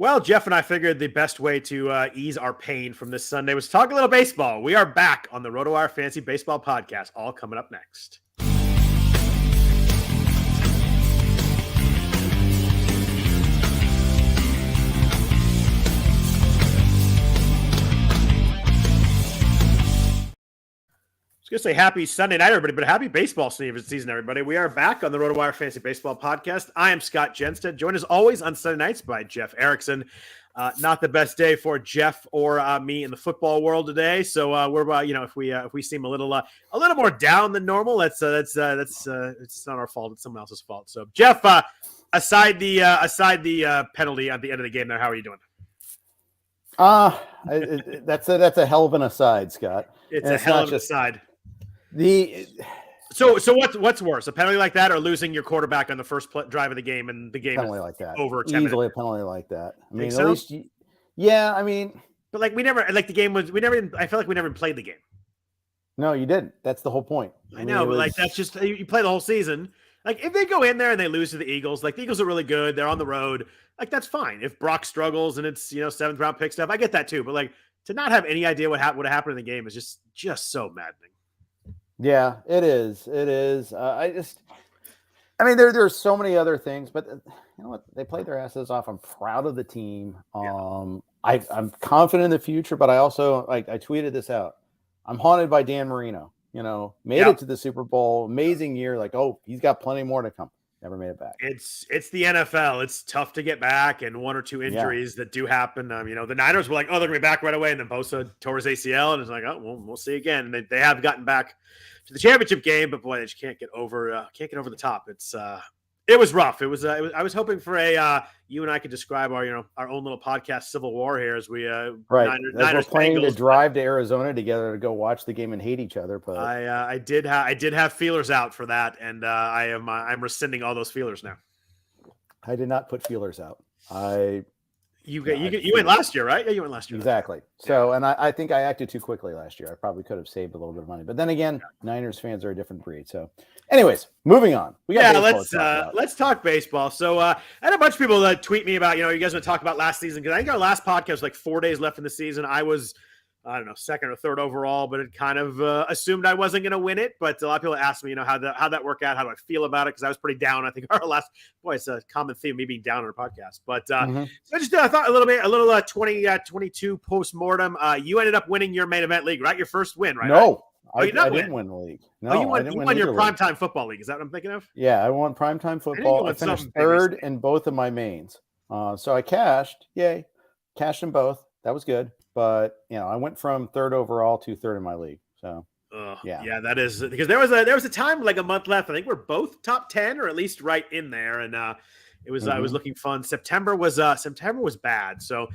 Well, Jeff and I figured the best way to ease our pain from this Sunday was talk a little baseball. We are back on the RotoWire Fantasy Baseball Podcast, all coming up next. I was going to say happy Sunday night, everybody, but happy baseball season, everybody. We are back on the RotoWire Fantasy Baseball Podcast. I am Scott Jenstad, joined as always on Sunday nights by Jeff Erickson. Not the best day for Jeff or me in the football world today. So we're if we seem a little more down than normal, it's not our fault. It's someone else's fault. So Jeff, aside the penalty at the end of the game, there, how are you doing? That's a hell of an aside, Scott. It's a hell of an aside. So what's worse, a penalty like that or losing your quarterback on the first drive of the game and the game penalty like that over 10 easily minutes? A penalty like that. I mean, so? At least yeah. I mean, but like we never like the game was we never. I feel like we never played the game. No, you didn't. That's the whole point. I know, but like that's just you play the whole season. Like if they go in there and they lose to the Eagles, like the Eagles are really good. They're on the road. Like that's fine. If Brock struggles and it's 7th round pick stuff, I get that too. But like to not have any idea what would have happened in the game is just so maddening. Yeah, it is. It is. I mean, there's so many other things, but you know what? They played their asses off. I'm proud of the team. I'm confident in the future, but I also I tweeted this out. I'm haunted by Dan Marino. Made it to the Super Bowl, amazing year. Like, oh, he's got plenty more to come. Never made it back. It's the NFL. It's tough to get back, and one or two injuries that do happen. The Niners were like, oh, they're gonna be back right away, and then Bosa tore his ACL, and it's like, oh, well, we'll see again. And they have gotten back to the championship game, but boy, they just can't get over the top. It was rough. I was hoping for you and I could describe our own little podcast civil war here as we right. Niners we're planning Bengals, to drive to Arizona together to go watch the game and hate each other. But I did have feelers out for that, and I'm rescinding all those feelers now. I did not put feelers out. You went last year, right? Yeah, you went last year. Exactly. So, and I think I acted too quickly last year. I probably could have saved a little bit of money, but then again, Niners fans are a different breed. So, anyways, moving on. Let's talk baseball. So, I had a bunch of people that tweet me about, you guys want to talk about last season because I think our last podcast was like 4 days left in the season. I was, I don't know, second or third overall, but it kind of assumed I wasn't going to win it. But a lot of people asked me, how that worked out, how do I feel about it? Because I was pretty down. I think our last, it's a common theme, me being down on our podcast. But so I thought a little 2022 post-mortem. You ended up winning your main event league, right? Your first win, right? No, I didn't win the league. No, you won your primetime football league. Is that what I'm thinking of? Yeah, I won primetime football. I finished third in both of my mains. So I cashed. Yay. Cashed in both. That was good. But I went from third overall to third in my league. So yeah, that is because there was a time like a month left. I think we're both top 10 or at least right in there, and it was was looking fun. September was bad. So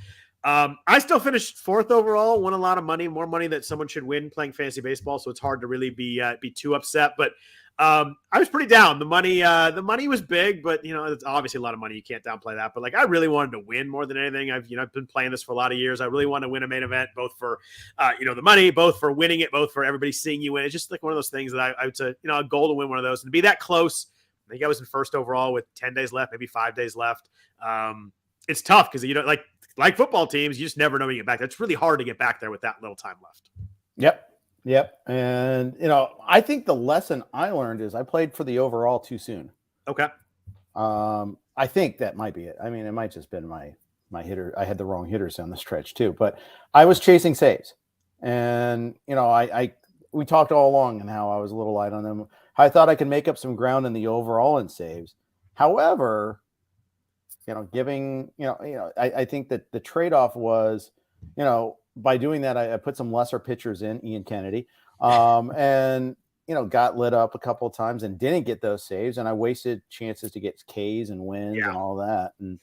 I still finished fourth overall. Won a lot of money, more money that someone should win playing fantasy baseball. So it's hard to really be too upset. But I was pretty down. The money was big, but it's obviously a lot of money. You can't downplay that. But like, I really wanted to win more than anything. I've been playing this for a lot of years. I really want to win a main event, both for, the money, both for winning it, both for everybody seeing you win. It's just like one of those things that I would say, a goal to win one of those and to be that close. I think I was in first overall with 10 days left, maybe 5 days left. It's tough because like football teams, you just never know when you get back. It's really hard to get back there with that little time left. Yep. And, I think the lesson I learned is I played for the overall too soon. Okay. I think that might be it. I mean, it might just been my hitter. I had the wrong hitters on the stretch too, but I was chasing saves. And, we talked all along and how I was a little light on them. I thought I could make up some ground in the overall in saves. However, I think that the trade-off was, by doing that, I put some lesser pitchers in, Ian Kennedy, and, got lit up a couple of times and didn't get those saves. And I wasted chances to get Ks and wins and all that. And,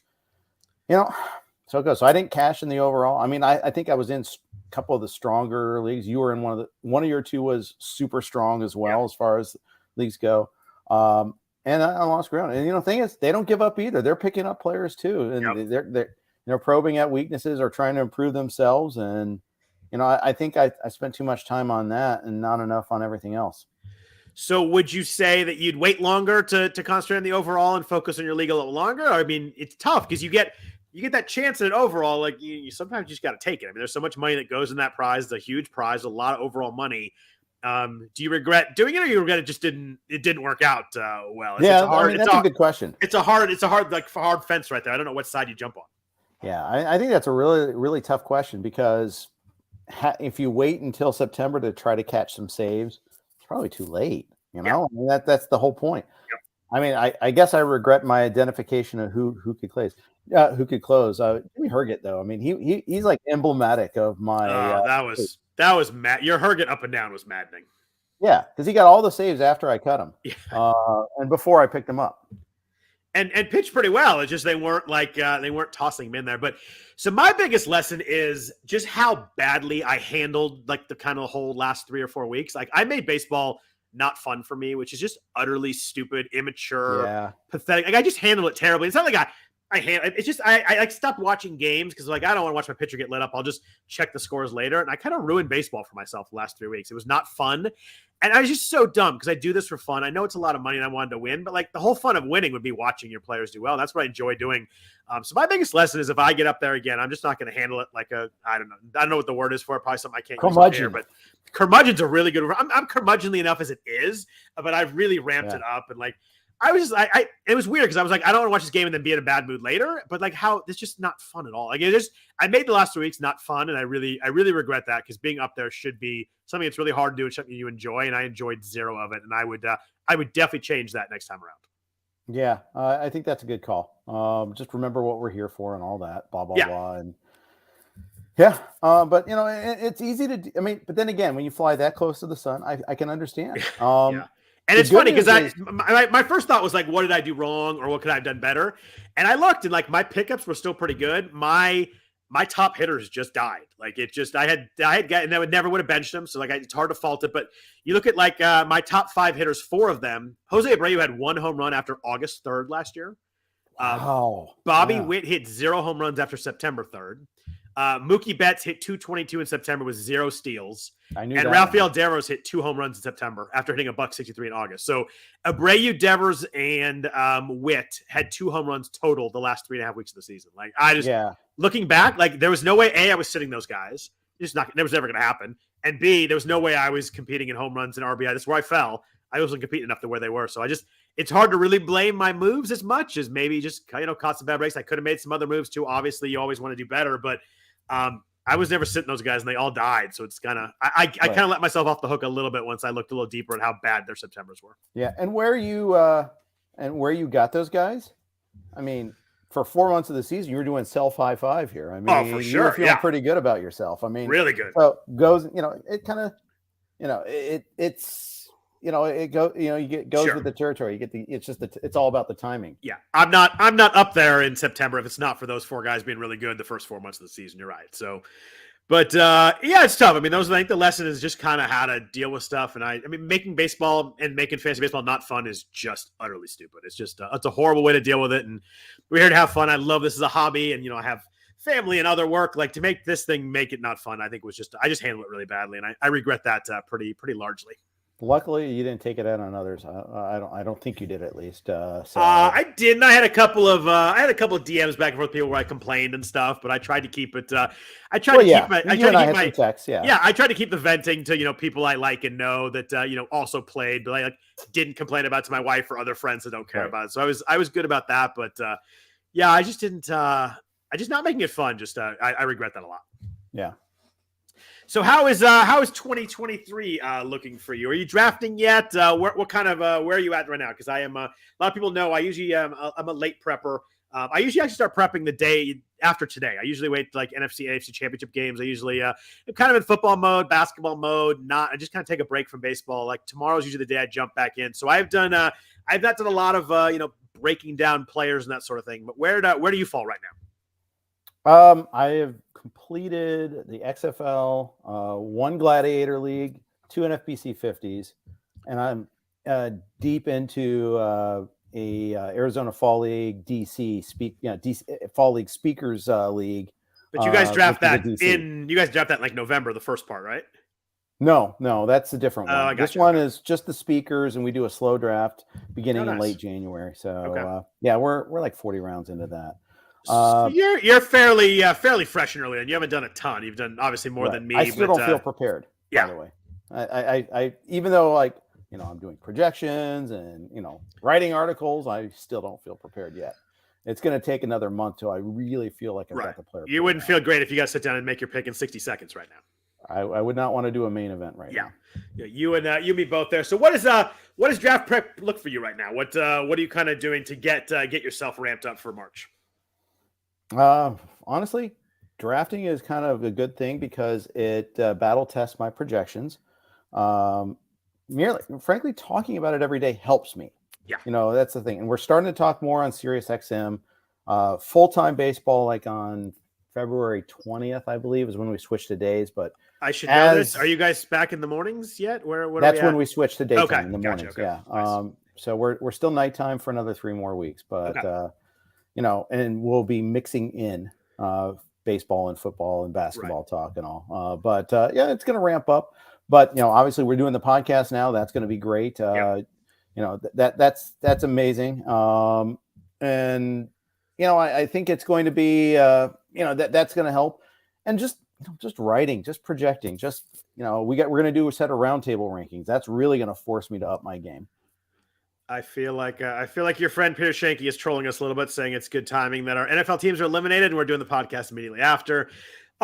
so it goes. So I didn't cash in the overall. I mean, I think I was in a couple of the stronger leagues. You were in one of your two was super strong as well, as far as leagues go. And I lost ground. And, the thing is, they don't give up either. They're picking up players too. And they're probing at weaknesses or trying to improve themselves. And, I think I spent too much time on that and not enough on everything else. So would you say that you'd wait longer to concentrate on the overall and focus on your league a little longer? I mean, it's tough because you get you get that chance at an overall, like you sometimes just got to take it. I mean, there's so much money that goes in that prize. It's a huge prize, a lot of overall money. Do you regret doing it, or you regret it didn't work out well? That's a good question. It's a hard fence right there. I don't know what side you jump on. Yeah, I think that's a really, really tough question, because if you wait until September to try to catch some saves, it's probably too late. You know, I mean, that's the whole point. Yep. I mean, I guess I regret my identification of who could close. Jimmy Herget, though. I mean, he's like emblematic of my. That was mad. Your Herget up and down was maddening. Yeah, because he got all the saves after I cut him, and before I picked him up, and pitched pretty well. It's just they weren't tossing him in there. But so my biggest lesson is just how badly I handled like the kind of whole last 3 or 4 weeks. Like, I made baseball not fun for me, which is just utterly stupid, immature, pathetic. Like, I just handled it terribly. It's not like I like stopped watching games because like I don't want to watch my pitcher get lit up. I'll just check the scores later, and I kind of ruined baseball for myself the last 3 weeks. It was not fun, and I was just so dumb because I do this for fun. I know it's a lot of money, and I wanted to win, but like the whole fun of winning would be watching your players do well. And that's what I enjoy doing. So my biggest lesson is if I get up there again, I'm just not going to handle it like I don't know what the word is for it. Probably something I can't use here, but curmudgeon's a really good word. I'm curmudgeonly enough as it is, but I've really ramped it up, and like. I was just, it was weird because I was like, I don't want to watch this game and then be in a bad mood later. But like, it's just not fun at all. Like, I made the last 2 weeks not fun, and I really regret that, because being up there should be something that's really hard to do and something you enjoy. And I enjoyed zero of it, and I would definitely change that next time around. Yeah, I think that's a good call. Just remember what we're here for and all that, blah blah blah, and but you know, it's easy to. I mean, but then again, when you fly that close to the sun, I can understand. And it's funny because my first thought was like, what did I do wrong, or what could I have done better? And I looked, and like my pickups were still pretty good. My top hitters just died. Like, it just I had guys, and I never would have benched them. So like it's hard to fault it. But you look at like my top 5 hitters, 4 of them. Jose Abreu had 1 home run after August 3rd last year. Bobby Witt hit 0 home runs after September 3rd. Mookie Betts hit 222 in September with 0 steals. And Rafael Devers hit 2 home runs in September after hitting $163 in August. So Abreu, Devers, and Witt had 2 home runs total the last 3.5 weeks of the season. Like, looking back, like there was no way I was sitting those guys. That was never going to happen. And B, there was no way I was competing in home runs and RBI. That's where I fell. I wasn't competing enough to where they were. So it's hard to really blame my moves as much as maybe just, caught some bad breaks. I could have made some other moves too. Obviously, you always want to do better, but I was never sitting those guys, and they all died. So it's kind of I kind of let myself off the hook a little bit once I looked a little deeper at how bad their Septembers were. Yeah, and where you got those guys? I mean, for 4 months of the season, you were doing self high five here. I mean, for sure, you were feeling pretty good about yourself. I mean, really good. So goes, it kind of, it's. It goes. You goes with the territory. You get it's all about the timing. Yeah, I'm not up there in September if it's not for those 4 guys being really good the first 4 months of the season. You're right. So, but it's tough. I mean, I think the lesson is just kind of how to deal with stuff. And I mean, making baseball and making fantasy baseball not fun is just utterly stupid. It's just it's a horrible way to deal with it. And we're here to have fun. I love this as a hobby, and I have family and other work. Like, to make this thing make it not fun, I think was I just handled it really badly, and I regret that pretty largely. Luckily, you didn't take it out on others. I don't think you did, at least. I didn't. I had a couple of DMs back and forth with people where I complained and stuff, but I tried to keep it. I tried to keep the venting to people I like and know that also played, but I didn't complain about it to my wife or other friends that don't care about it. So I was good about that, but I just didn't. I just not making it fun. Just I regret that a lot. Yeah. So how is 2023 looking for you? Are you drafting yet? What kind of where are you at right now? Because I am a lot of people know I usually I'm a late prepper. I usually actually start prepping the day after today. I usually wait like NFC, AFC championship games. I usually I'm kind of in football mode, basketball mode. I just kind of take a break from baseball. Like, tomorrow's usually the day I jump back in. So I've not done a lot of breaking down players and that sort of thing. But where do you fall right now? I have completed the XFL, 1 Gladiator League, 2 NFBC 50s, and I'm deep into a Arizona Fall League Fall League Speakers League. But you guys draft that in like November, the first part, right? No, that's a different one. This one is just the speakers, and we do a slow draft beginning in late January. So we're like 40 rounds into that. So you're fairly fresh and early, and you haven't done a ton. You've done obviously more than me. I still don't feel prepared. Yeah. By the way, I even though like I'm doing projections and writing articles, I still don't feel prepared yet. It's going to take another month till I really feel like I've got the player. You wouldn't feel great if you got to sit down and make your pick in 60 seconds right now. I would not want to do a main event right now. Yeah, you and me both there. So what does draft prep look for you right now? What are you kind of doing to get yourself ramped up for March? Honestly, drafting is kind of a good thing because it battle tests my projections. Frankly, talking about it every day helps me. Yeah, that's the thing, and we're starting to talk more on SiriusXM. Full-time baseball, like on February 20th, I believe, is when we switched to days. But I should know this. Are you guys back in the mornings yet? That's when we switched to daytime in the gotcha, mornings. okay. Yeah. Nice. So we're still nighttime for another 3 more weeks, but and we'll be mixing in baseball and football and basketball talk and all. But it's going to ramp up. But obviously, we're doing the podcast now. That's going to be great. That's amazing. And I think it's going to be that's going to help. And just writing, just projecting, we're going to do a set of roundtable rankings. That's really going to force me to up my game. I feel like your friend Peter Shanky is trolling us a little bit, saying it's good timing that our NFL teams are eliminated and we're doing the podcast immediately after.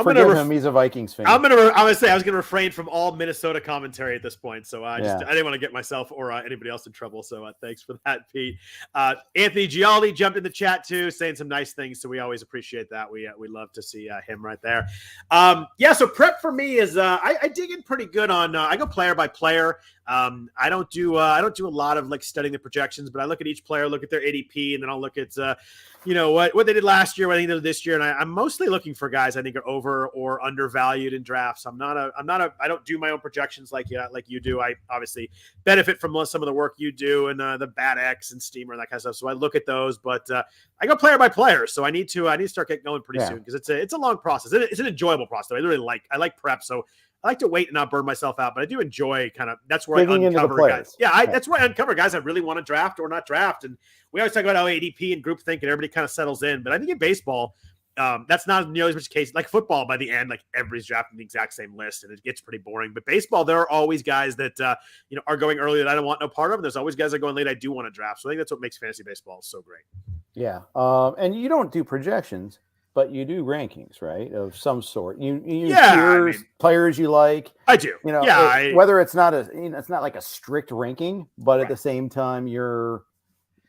Forgive him. He's a Vikings fan. I was going to refrain from all Minnesota commentary at this point. So I didn't want to get myself or anybody else in trouble. So thanks for that, Pete. Anthony Gialdi jumped in the chat too, saying some nice things. So we always appreciate that. We love to see him right there. So prep for me is I dig in pretty good on. I go player by player. I don't do a lot of like studying the projections, but I look at each player, look at their ADP, and then I'll look at what they did last year, what I think they did this year, and I'm mostly looking for guys I think are over or undervalued in drafts. I don't do my own projections like you do. I obviously benefit from some of the work you do and the Bad X and Steamer and that kind of stuff. So I look at those, but I go player by player. So I need to start getting going pretty soon because it's a long process. It's an enjoyable process. I like prep, so I like to wait and not burn myself out, but I do enjoy that's where I uncover guys. That's where I uncover guys I really want to draft or not draft. And we always talk about how ADP and groupthink and everybody kind of settles in. But I think in baseball, that's not nearly as much case. Like football, by the end, like everybody's drafting the exact same list and it gets pretty boring. But baseball, there are always guys that are going early that I don't want no part of. And there's always guys that are going late I do want to draft. So I think that's what makes fantasy baseball so great. Yeah. And you don't do projections, but you do rankings, right? Of some sort. You use players you like. I do. Whether it's not it's not like a strict ranking, but at the same time, you're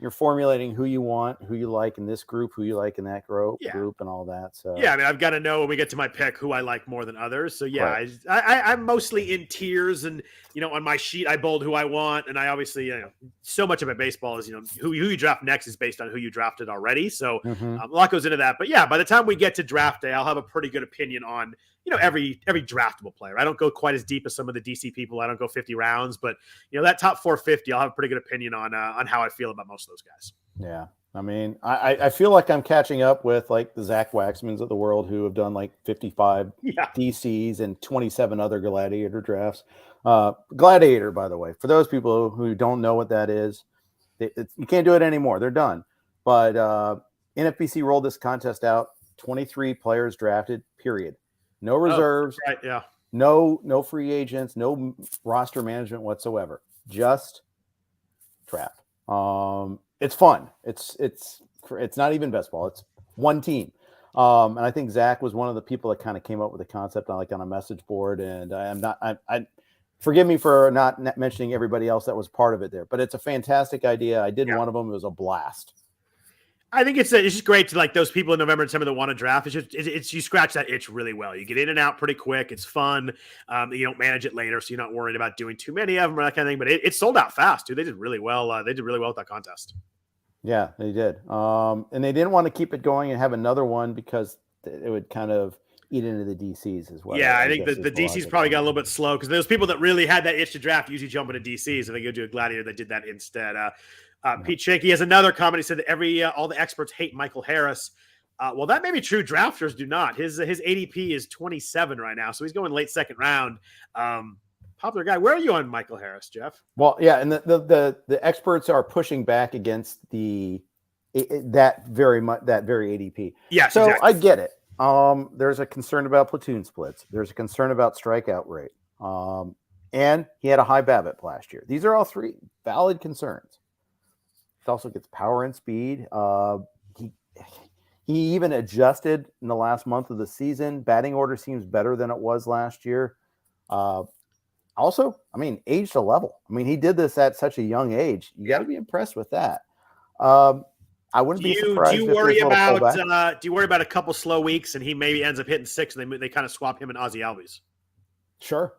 formulating who you want, who you like in this group, who you like in that group, and all that. So I've got to know when we get to my pick who I like more than others. So I'm mostly in tiers, and on my sheet I bold who I want, and I obviously so much of my baseball is who you draft next is based on who you drafted already. So a lot goes into that. But by the time we get to draft day, I'll have a pretty good opinion on every draftable player. I don't go quite as deep as some of the DC people. I don't go 50 rounds, but that top 450, I'll have a pretty good opinion on how I feel about most of those guys. Yeah. I mean, I feel like I'm catching up with like the Zach Waxmans of the world who have done like 55 DCs and 27 other Gladiator drafts. Gladiator, by the way, for those people who don't know what that is, you can't do it anymore. They're done. But NFBC rolled this contest out, 23 players drafted, period. No reserves, no free agents, no roster management whatsoever. Just draft. It's fun. It's not even best ball. It's one team. And I think Zach was one of the people that kind of came up with the concept on a message board. And I forgive me for not mentioning everybody else that was part of it there, but it's a fantastic idea. I did one of them. It was a blast. I think it's just great to like those people in November and December that want to draft. It's you scratch that itch really well. You get in and out pretty quick. It's fun. You don't manage it later, so you're not worried about doing too many of them or that kind of thing. But it sold out fast, dude. They did really well. They did really well with that contest. Yeah, they did. And they didn't want to keep it going and have another one because it would kind of eat into the DCs as well. Yeah, I think the DCs probably got a little bit slow because those people that really had that itch to draft usually jump into DCs. I think go do a Gladiator that did that instead. Pete Shanky has another comment. He said that all the experts hate Michael Harris. Well, that may be true. Drafters do not. His ADP is 27 right now, so he's going late second round. Popular guy. Where are you on Michael Harris, Jeff? Well, yeah, and the experts are pushing back against the that very ADP. Yes, so exactly. I get it. There's a concern about platoon splits. There's a concern about strikeout rate. And he had a high BABIP last year. These are all three valid concerns. He also gets power and speed. He even adjusted in the last month of the season. Batting order seems better than it was last year. Also, I mean, age to level. I mean, he did this at such a young age. You got to be impressed with that. I wouldn't be surprised. Do you worry about a couple slow weeks and he maybe ends up hitting 6 and they kind of swap him and Ozzie Albies? Sure.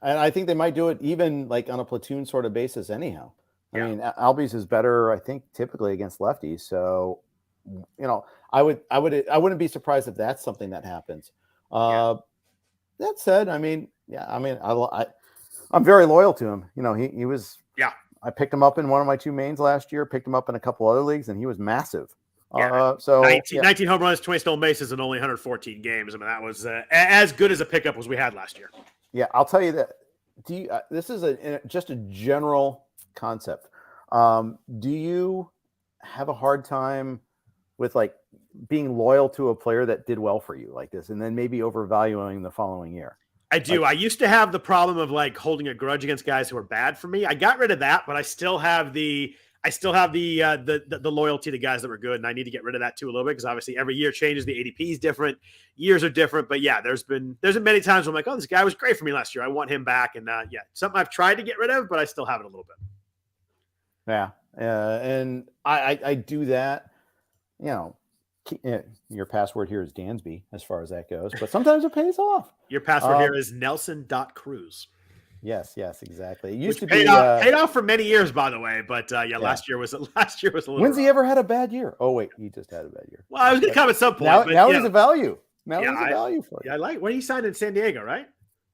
And I think they might do it even like on a platoon sort of basis anyhow. I mean, Albies is better, I think, typically against lefties. So, I wouldn't be surprised if that's something that happens. That said, I'm very loyal to him. He was. Yeah. I picked him up in one of my 2 mains last year. Picked him up in a couple other leagues, and he was massive. 19 home runs, 20 stolen bases in only 114 games. I mean, that was as good as a pickup as we had last year. Yeah, I'll tell you that. This is just a general concept. Do you have a hard time with like being loyal to a player that did well for you like this, and then maybe overvaluing the following year? I do. I used to have the problem of like holding a grudge against guys who were bad for me. I got rid of that, but I still have the loyalty to guys that were good, and I need to get rid of that too a little bit because obviously every year changes. The ADP is different, years are different. But yeah, there's been many times where I'm like, oh, this guy was great for me last year. I want him back, and something I've tried to get rid of, but I still have it a little bit. Yeah, and I do that. Your password here is Dansby as far as that goes, but sometimes it pays off. Your password here is Nelson.Cruz. Yes, exactly. It used to be paid off for many years, by the way. But last year was a little. When's he ever had a bad year? Oh wait, he just had a bad year. Well, I was going to come at some point. Now he's a value. Now he's a value for you. Yeah, I like when he signed in San Diego, right?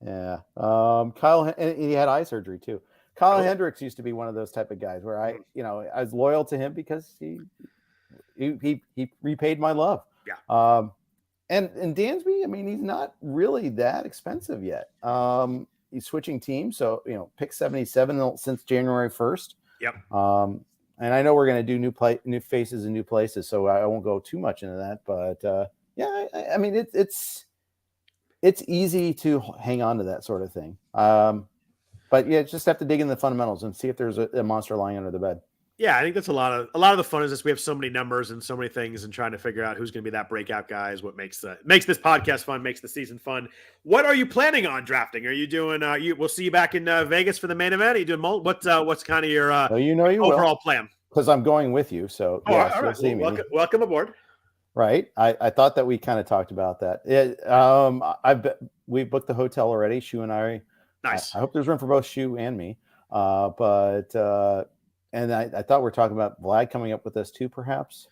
Yeah. Kyle, and he had eye surgery too. Kyle Hendricks used to be one of those type of guys where I was loyal to him because he repaid my love. Yeah. And Dansby, I mean, he's not really that expensive yet. He's switching teams, so pick 77 since January 1st. Yep. And I know we're going to do new faces and new places, so I won't go too much into that. But I mean, it's easy to hang on to that sort of thing. But just have to dig in the fundamentals and see if there's a monster lying under the bed. Yeah, I think that's a lot of the fun is this. We have so many numbers and so many things, and trying to figure out who's going to be that breakout guy is what makes this podcast fun, makes the season fun. What are you planning on drafting? Are you doing? We'll see you back in Vegas for the main event. Are you doing what's kind of your overall plan? Because I'm going with you, so yes, all right. See me. Welcome aboard. Right, I thought that we kind of talked about that. We booked the hotel already. Shu and I. Nice. I hope there's room for both Shu and me. And I thought we were talking about Vlad coming up with us too, perhaps.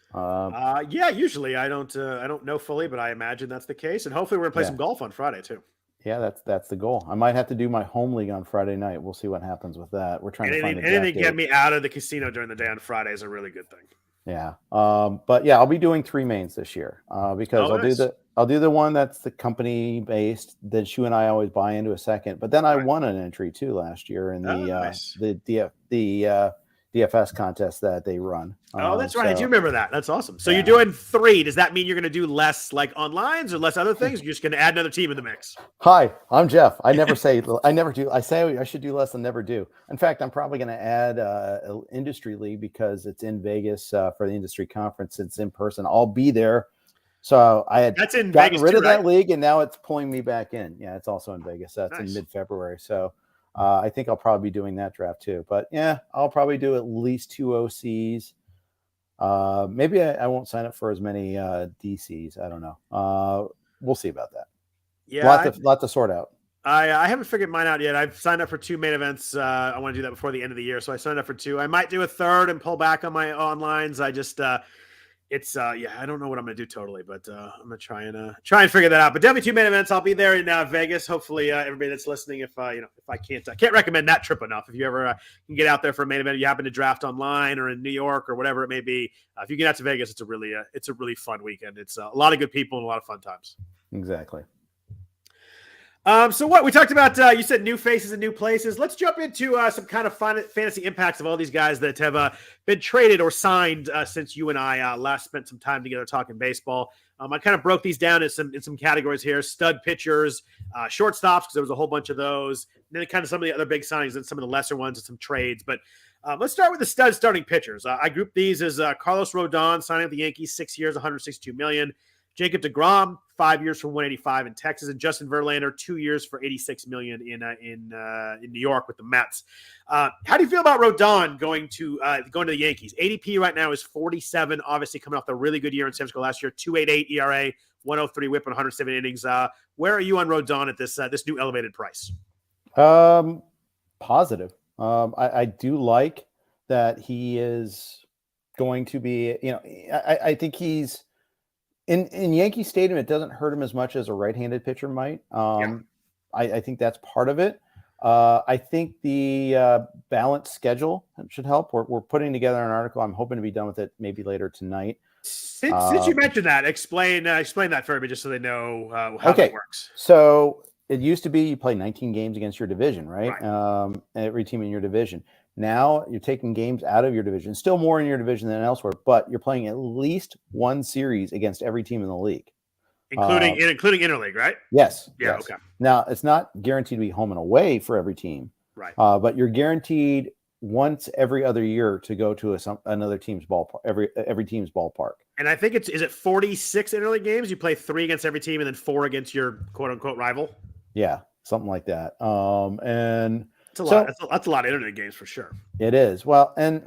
Usually I don't know fully, but I imagine that's the case. And hopefully we're gonna play some golf on Friday too. Yeah, that's the goal. I might have to do my home league on Friday night. We'll see what happens with that. We're trying to find anything to get me out of the casino during the day on Friday is a really good thing. Yeah. But yeah, I'll be doing 3 mains this year because I'll do the one that's the company based. Then Shu and I always buy into a second. But then I won an entry too last year in the DFS contest that they run. That's right. I do remember that. That's awesome. So you're doing 3. Does that mean you're going to do less like onlines or less other things? You're just going to add another team in the mix. Hi, I'm Jeff. I never say I never do. I say I should do less than never do. In fact, I'm probably going to add an industry league because it's in Vegas for the industry conference. It's in person. I'll be there. So I had gotten rid of that league, and now it's pulling me back in. Yeah, it's also in Vegas. That's in mid-February. So I think I'll probably be doing that draft too. But yeah, I'll probably do at least 2 OCs. Maybe I won't sign up for as many DCs. I don't know. We'll see about that. Yeah, lot to sort out. I haven't figured mine out yet. I've signed up for 2 main events. I want to do that before the end of the year, so I signed up for 2. I might do a third and pull back on my onlines. I just I don't know what I'm going to do totally, but I'm going to try and figure that out. But definitely 2 main events. I'll be there in Vegas. Hopefully, everybody that's listening, if I can't recommend that trip enough. If you ever can get out there for a main event, you happen to draft online or in New York or whatever it may be. If you get out to Vegas, it's a really fun weekend. It's a lot of good people and a lot of fun times. Exactly. So what we talked about, you said new faces and new places. Let's jump into some kind of fantasy impacts of all these guys that have been traded or signed since you and I last spent some time together talking baseball. I kind of broke these down in some categories here: stud pitchers, shortstops, because there was a whole bunch of those. And then kind of some of the other big signings and some of the lesser ones and some trades. But let's start with the stud starting pitchers. I grouped these as Carlos Rodon signing with the Yankees, 6 years, $162 million. Jacob deGrom, 5 years for $185 in Texas, and Justin Verlander, 2 years for $86 million in New York with the Mets. How do you feel about Rodon going to the Yankees? ADP right now is 47. Obviously, coming off the really good year in San Francisco last year, 2.88 ERA, 103 WHIP, 107 innings. Where are you on Rodon at this new elevated price? Positive. I do like that he is going to be. I think he's. In Yankee Stadium, it doesn't hurt him as much as a right-handed pitcher might. I think that's part of it. I think the balanced schedule should help. We're putting together an article. I'm hoping to be done with it maybe later tonight. Since you mentioned that, explain that for me just so they know how that works. So it used to be you play 19 games against your division, right? Every team in your division. Now you're taking games out of your division, still more in your division than elsewhere, but you're playing at least one series against every team in the league. Including interleague, right? Yes. Yeah, yes. okay. Now, it's not guaranteed to be home and away for every team. Right. But you're guaranteed once every other year to go to another team's ballpark, every team's ballpark. And I think is it 46 interleague games? You play 3 against every team and then 4 against your quote-unquote rival? Yeah, something like that. And That's a lot. That's a lot of internet games for sure. It is. Well, and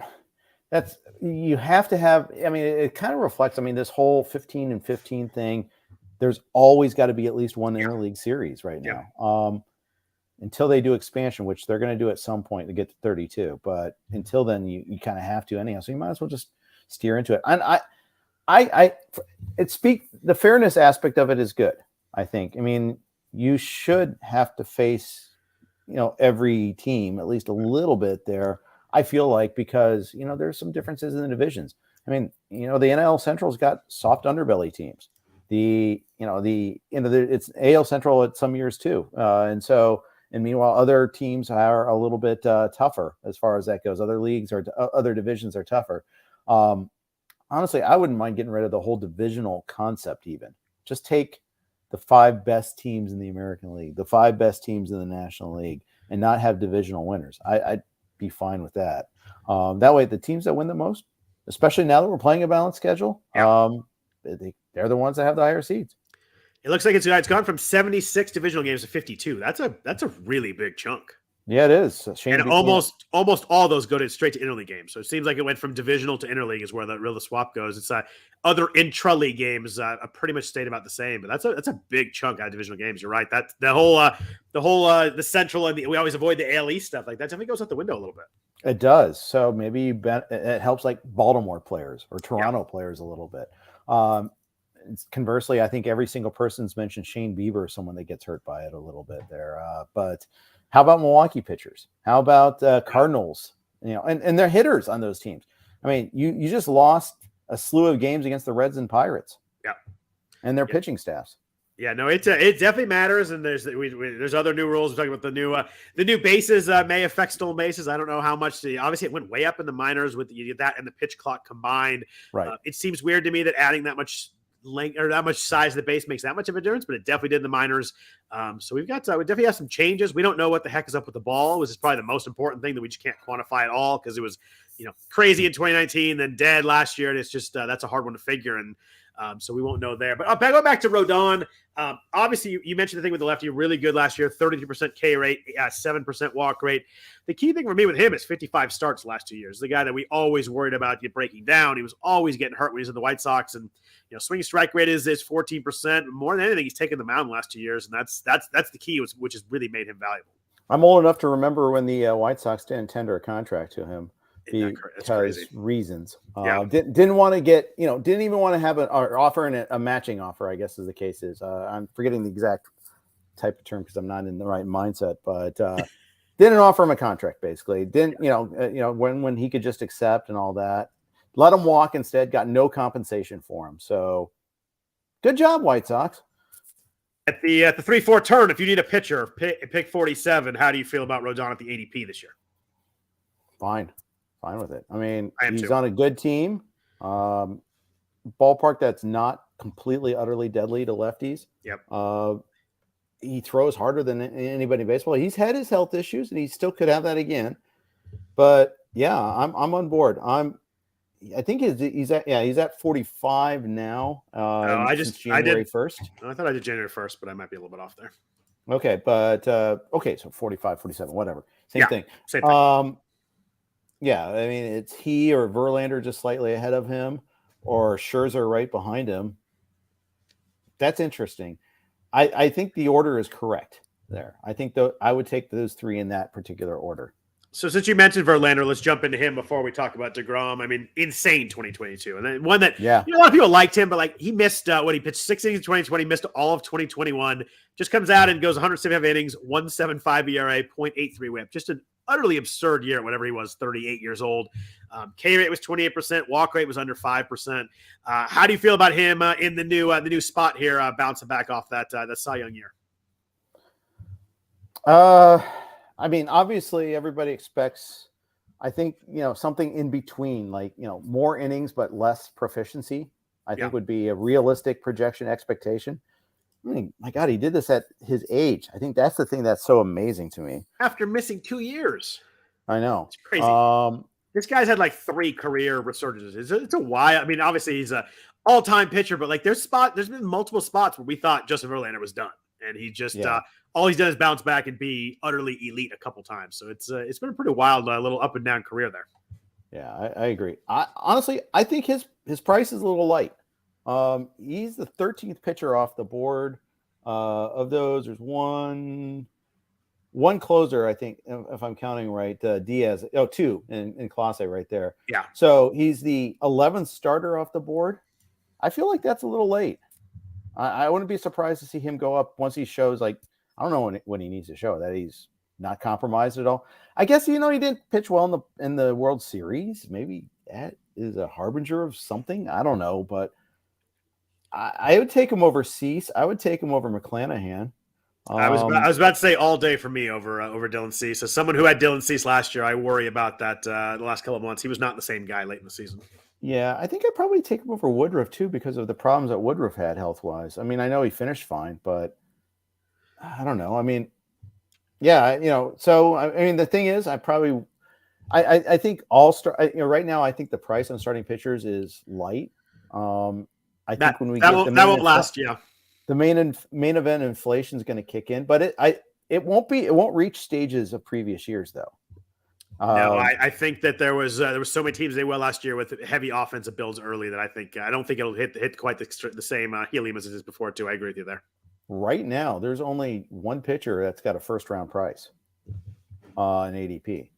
you have to have, it kind of reflects, this whole 15 and 15 thing, there's always got to be at least one interleague series right now. Until they do expansion, which they're going to do at some point to get to 32. But until then, you kind of have to anyhow. So you might as well just steer into it. And the fairness aspect of it is good, I think. You should have to face every team at least a little bit there, I feel like, because there's some differences in the divisions. The NL Central's got soft underbelly teams. It's AL Central at some years too. And meanwhile, other teams are a little bit tougher as far as that goes. Other divisions are tougher. Honestly, I wouldn't mind getting rid of the whole divisional concept even. Just take the 5 best teams in the American League, the 5 best teams in the National League, and not have divisional winners. I'd be fine with that. That way, the teams that win the most, especially now that we're playing a balanced schedule, they're the ones that have the higher seeds. It looks like it's gone from 76 divisional games to 52. That's a really big chunk. Yeah, it is. And almost all those go straight to interleague games. So it seems like it went from divisional to interleague is where the swap goes. It's other intra-league games pretty much stayed about the same, but that's a big chunk out of divisional games. You're right. That the Central and we always avoid the AL East stuff like that. Definitely goes out the window a little bit. It does. So maybe it helps like Baltimore players or Toronto players a little bit. Conversely, I think every single person's mentioned Shane Bieber, someone that gets hurt by it a little bit there. But how about Milwaukee pitchers? How about Cardinals? And they're hitters on those teams. You just lost a slew of games against the Reds and Pirates. Yeah, and their pitching staffs. Yeah, no, it definitely matters. And there's other new rules. We're talking about the new bases may affect stolen bases. I don't know how much. Obviously, it went way up in the minors with that and the pitch clock combined. Right. It seems weird to me that adding that much length or that much size of the base makes that much of a difference, but it definitely did in the minors. So we definitely have some changes. We don't know what the heck is up with the ball, which is probably the most important thing that we just can't quantify at all because it was crazy in 2019, then dead last year, and it's just that's a hard one to figure. And so we won't know there. But going back to Rodon, obviously you mentioned the thing with the lefty, really good last year, 33% K rate, 7% walk rate. The key thing for me with him is 55 starts the last 2 years. The guy that we always worried about breaking down. He was always getting hurt when he was in the White Sox, and swinging strike rate is 14%. More than anything, he's taken the mound the last 2 years, and that's the key, which has really made him valuable. I'm old enough to remember when the White Sox didn't tender a contract to him. Because reasons. Didn't want to get, didn't even want to have an offer and a matching offer, I guess, as the case is. I'm forgetting the exact type of term because I'm not in the right mindset, but didn't offer him a contract, basically. Didn't, when he could just accept and all that. Let him walk instead, got no compensation for him. So good job, White Sox. At the 3-4 turn, if you need a pitcher, pick 47. How do you feel about Rodon at the ADP this year? Fine with it. I mean, he's too. on a good team, ballpark that's not completely, utterly deadly to lefties. Yep. He throws harder than anybody in baseball. He's had his health issues, and he still could have that again. But yeah, I'm on board. I think he's at 45 now. Since January 1st. I thought I did January 1st, but I might be a little bit off there. Okay, but so 45, 47, whatever. Same thing. Same thing. Yeah, I mean, it's he or Verlander just slightly ahead of him, or Scherzer right behind him. That's interesting. I think the order is correct there. I think I would take those three in that particular order. So since you mentioned Verlander, let's jump into him before we talk about DeGrom. I mean, insane 2022. And then one that, a lot of people liked him, but like he missed when he pitched 6 innings in 2020, missed all of 2021, just comes out and goes 175 innings, 1.75 ERA, 0.83 whip. Just an utterly absurd year, whenever he was 38 years old. K rate was 28%, walk rate was under 5%. How do you feel about him in the new spot here, bouncing back off that Cy Young year? I mean, obviously everybody expects, I think, something in between, like, more innings, but less proficiency, I think would be a realistic projection expectation. I mean, my God, he did this at his age. I think that's the thing that's so amazing to me. After missing 2 years. I know. It's crazy. This guy's had like 3 career resurgences. It's a while. I mean, obviously he's a all-time pitcher, but like there's been multiple spots where we thought Justin Verlander was done. And he just all he's done is bounce back and be utterly elite a couple times. So it's been a pretty wild little up and down career there. Yeah, I agree. Honestly, I think his price is a little light. He's the 13th pitcher off the board. Of those, there's one closer, I think, if I'm counting right. Diaz. 2 in Clase right there. Yeah. So he's the 11th starter off the board. I feel like that's a little late. I wouldn't be surprised to see him go up once he shows, like, I don't know when he needs to show that he's not compromised at all. I guess, he didn't pitch well in the World Series. Maybe that is a harbinger of something. I don't know, but I would take him over Cease. I would take him over McClanahan. I was about to say all day for me over Dylan Cease. As someone who had Dylan Cease last year, I worry about that the last couple of months. He was not the same guy late in the season. Yeah, I think I'd probably take him over Woodruff too because of the problems that Woodruff had health-wise. I mean, I know he finished fine, but I don't know. I mean, so I mean, the thing is, I think all-star. Right now, I think the price on starting pitchers is light. I think when we that won't last. Yeah, the main event inflation is going to kick in, but it won't reach stages of previous years though. No, I think that there was so many teams they well last year with heavy offensive builds early that I don't think it'll hit quite the same helium as it is before too. I agree with you there. Right now, there's only one pitcher that's got a first round price in ADP.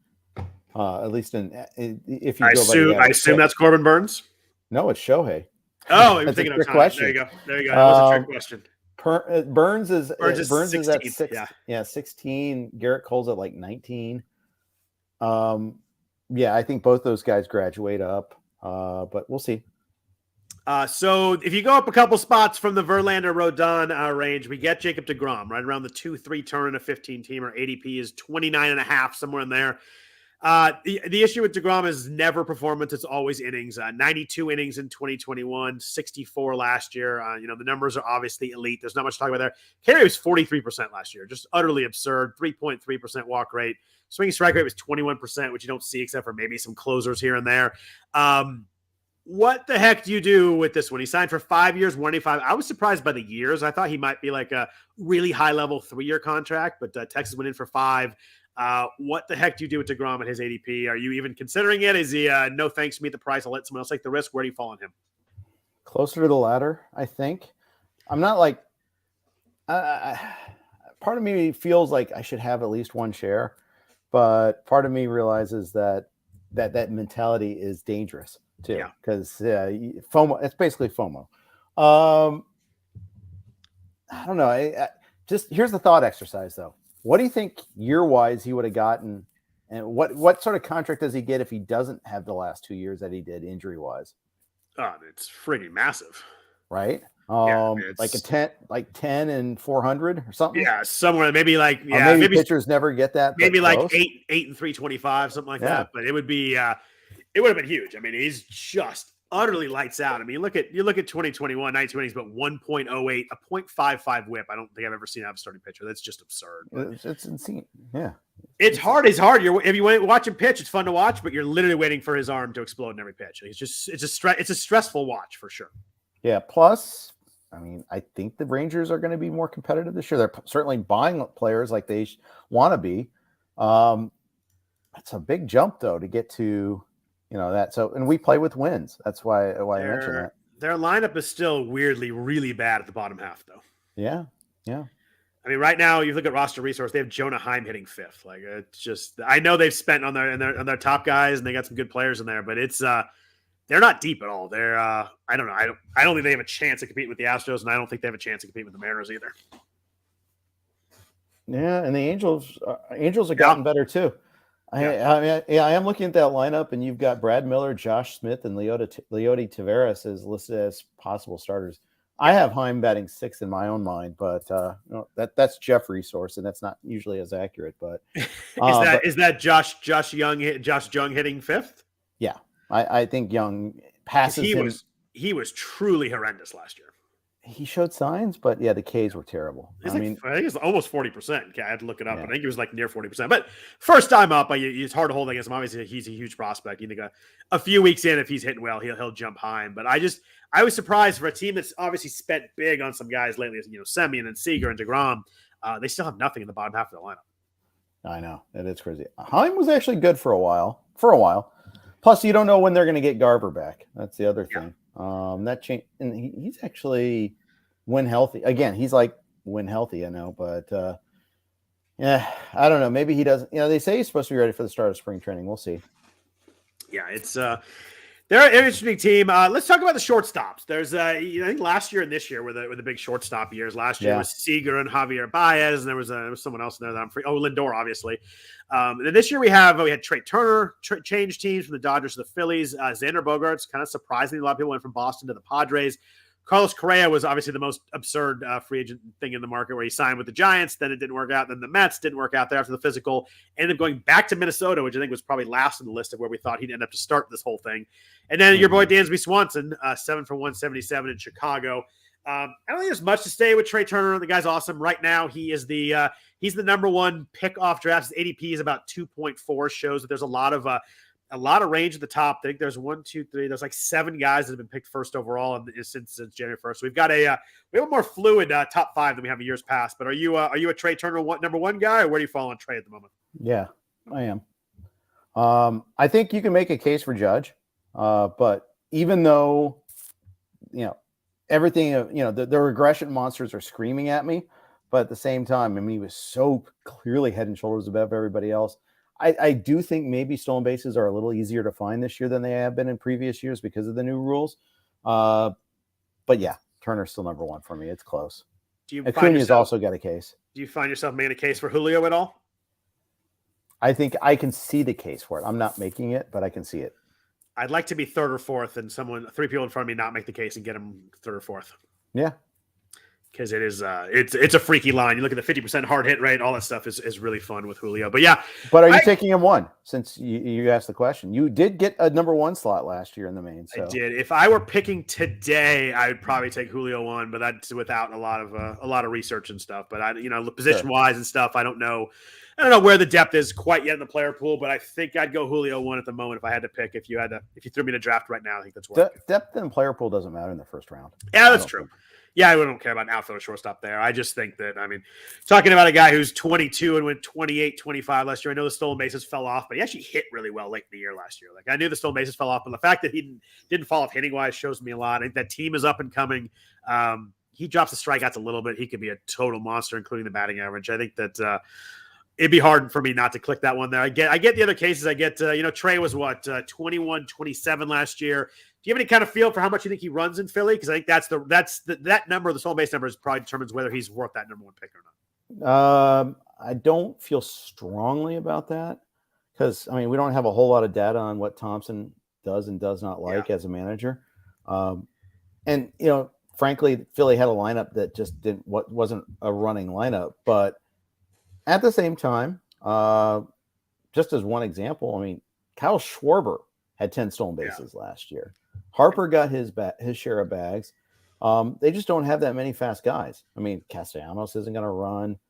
At least if you I assume that's Corbin Burns. No, it's Shohei. Oh, I'm thinking of question. There you go. That was a trick question. Burns is at 6. Yeah. 16. Garrett Cole's at like 19. I think both those guys graduate up, but we'll see. So if you go up a couple spots from the Verlander Rodon range, we get Jacob DeGrom right around the 2-3 turn in a 15-teamer. ADP is 29.5, somewhere in there. The issue with DeGrom is never performance. It's always innings. 92 innings in 2021, 64 last year. The numbers are obviously elite. There's not much to talk about there. Carry was 43% last year. Just utterly absurd. 3.3% walk rate. Swinging strike rate was 21%, which you don't see except for maybe some closers here and there. What the heck do you do with this one? He signed for 5 years, 185. I was surprised by the years. I thought he might be like a really high-level 3-year contract, but Texas went in for 5. What the heck do you do with DeGrom at his ADP? Are you even considering it? Is he no thanks to me at the price? I'll let someone else take the risk. Where do you fall on him? Closer to the latter, I think. I'm not like part of me feels like I should have at least one share, but part of me realizes that mentality is dangerous too, because FOMO. It's basically FOMO. I don't know. Just here's the thought exercise though. What do you think year-wise he would have gotten, and what sort of contract does he get if he doesn't have the last 2 years that he did injury-wise? Oh, it's friggin' massive. Right? Like 10 and 400 or something. Yeah, somewhere maybe maybe pitchers never get that. Maybe like 8 and 325, something like that. But it would be it would have been huge. I mean, he's just utterly lights out. I mean, look at 2021, 19 innings, but 1.08, a .55 whip. I don't think I've ever seen out of a starting pitcher. That's just absurd. It's insane. Yeah. It's hard. It's hard. If you watch him pitch, it's fun to watch, but you're literally waiting for his arm to explode in every pitch. It's a stressful watch for sure. Yeah. Plus, I mean, I think the Rangers are going to be more competitive this year. They're certainly buying players like they want to be. That's a big jump though to get to, that. So, and we play with wins. That's why I mentioned that. Their lineup is still weirdly really bad at the bottom half though. Yeah. Yeah. I mean, right now you look at roster resource, they have Jonah Heim hitting 5th. Like it's just, I know they've spent on their top guys and they got some good players in there, but it's they're not deep at all. They're I don't know. I don't think they have a chance to compete with the Astros, and I don't think they have a chance to compete with the Mariners either. Yeah, and the Angels have gotten better too. I am looking at that lineup, and you've got Brad Miller, Josh Smith, and Leody Taveras is listed as possible starters. I have Heim batting 6th in my own mind, but that's Jeff resource, and that's not usually as accurate. But is that Josh Jung hitting 5th? Yeah, I think Young passes. He was truly horrendous last year. He showed signs, but yeah, the Ks were terrible. I think it's almost 40%. I had to look it up. Yeah. I think it was like near 40%. But first time up, it's hard to hold against him. Obviously, he's a huge prospect. You think a few weeks in, if he's hitting well, he'll jump high. But I was surprised for a team that's obviously spent big on some guys lately, Semien and Seager and DeGrom. They still have nothing in the bottom half of the lineup. I know. It's crazy. Heim was actually good for a while. Plus, you don't know when they're going to get Garver back. That's the other thing. That change, and he's actually when healthy. Again, he's like when healthy, I know, but I don't know. Maybe he doesn't. They say he's supposed to be ready for the start of spring training. We'll see. Yeah, it's they're an interesting team. Let's talk about the shortstops. There's I think last year and this year were the big shortstop years. Last year was Seager and Javier Baez, and there was someone else in there that I'm free. Oh, Lindor, obviously. And then this year we had Trey Turner change teams from the Dodgers to the Phillies. Xander Bogaerts, kind of surprisingly, a lot of people went from Boston to the Padres. Carlos Correa was obviously the most absurd free agent thing in the market, where he signed with the Giants. Then it didn't work out. Then the Mets didn't work out there after the physical. Ended up going back to Minnesota, which I think was probably last on the list of where we thought he'd end up to start this whole thing. And then your boy Dansby Swanson, 7 for 177 in Chicago. I don't think there's much to say with Trey Turner. The guy's awesome. Right now, he's the number one pick off drafts. His ADP is about 2.4. Shows that there's a lot of range at the top. I think there's 1, 2, 3. There's like 7 guys that have been picked first overall since January 1st. So we have a more fluid top 5 than we have in years past. But are you a Trey Turner number 1 guy, or where do you fall on Trey at the moment? Yeah, I am. I think you can make a case for Judge, but even though everything, the regression monsters are screaming at me, but at the same time, I mean, he was so clearly head and shoulders above everybody else. I do think maybe stolen bases are a little easier to find this year than they have been in previous years because of the new rules. But yeah, Turner's still number 1 for me. It's close. Acuna's also got a case. Do you find yourself making a case for Julio at all? I think I can see the case for it. I'm not making it, but I can see it. I'd like to be 3rd or 4th, and 3 people in front of me not make the case and get him 3rd or 4th. Yeah. Because it is it's a freaky line. You look at the 50% hard hit rate, all that stuff is really fun with Julio. But yeah. But are you taking him 1 since you asked the question? You did get a number 1 slot last year in the main. So. I did. If I were picking today, I would probably take Julio 1, but that's without a lot of research and stuff. But position wise and stuff, I don't know where the depth is quite yet in the player pool, but I think I'd go Julio 1 at the moment if I had to pick. If you threw me in a draft right now, I think that's where depth in player pool doesn't matter in the first round. Yeah, that's true. Yeah, I don't care about an outfielder shortstop there. I just think that, talking about a guy who's 22 and went 28, 25 last year, I know the stolen bases fell off, but he actually hit really well late in the year last year. Like, I knew the stolen bases fell off, but the fact that he didn't fall off hitting-wise shows me a lot. I think that team is up and coming. He drops the strikeouts a little bit. He could be a total monster, including the batting average. I think that it'd be hard for me not to click that one there. I get the other cases. I get, Trey was 21, 27 last year. Do you have any kind of feel for how much you think he runs in Philly? Because I think that number, the stolen base number, probably determines whether he's worth that number 1 pick or not. I don't feel strongly about that because we don't have a whole lot of data on what Thompson does and does not like as a manager. And frankly, Philly had a lineup that just wasn't a running lineup. But at the same time, just as one example, I mean, Kyle Schwarber had 10 stolen bases last year. Harper got his share of bags. They just don't have that many fast guys. I mean, Castellanos isn't going to run.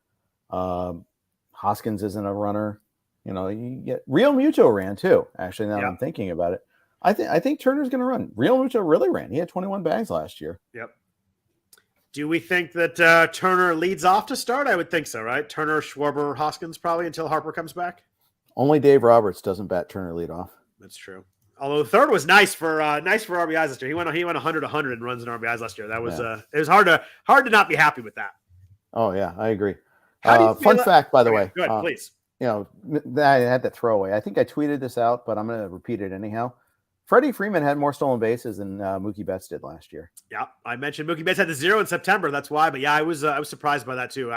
Hoskins isn't a runner. You know, you get Real Muto ran too. Actually, now that I'm thinking about it, I think Turner's going to run. Real Muto really ran. He had 21 bags last year. Yep. Do we think that Turner leads off to start? I would think so, right? Turner, Schwarber, Hoskins probably until Harper comes back. Only Dave Roberts doesn't bat Turner lead off. That's true. Although the third was nice for RBIs last year. He went 100 and runs in RBIs last year. That was it was hard to not be happy with that. Oh yeah, I agree. Fun fact, by the way. Good, please. You know, I had to throw away. I think I tweeted this out, but I'm going to repeat it anyhow. Freddie Freeman had more stolen bases than Mookie Betts did last year. Yeah, I mentioned Mookie Betts had the 0 in September. That's why. But yeah, I was surprised by that too.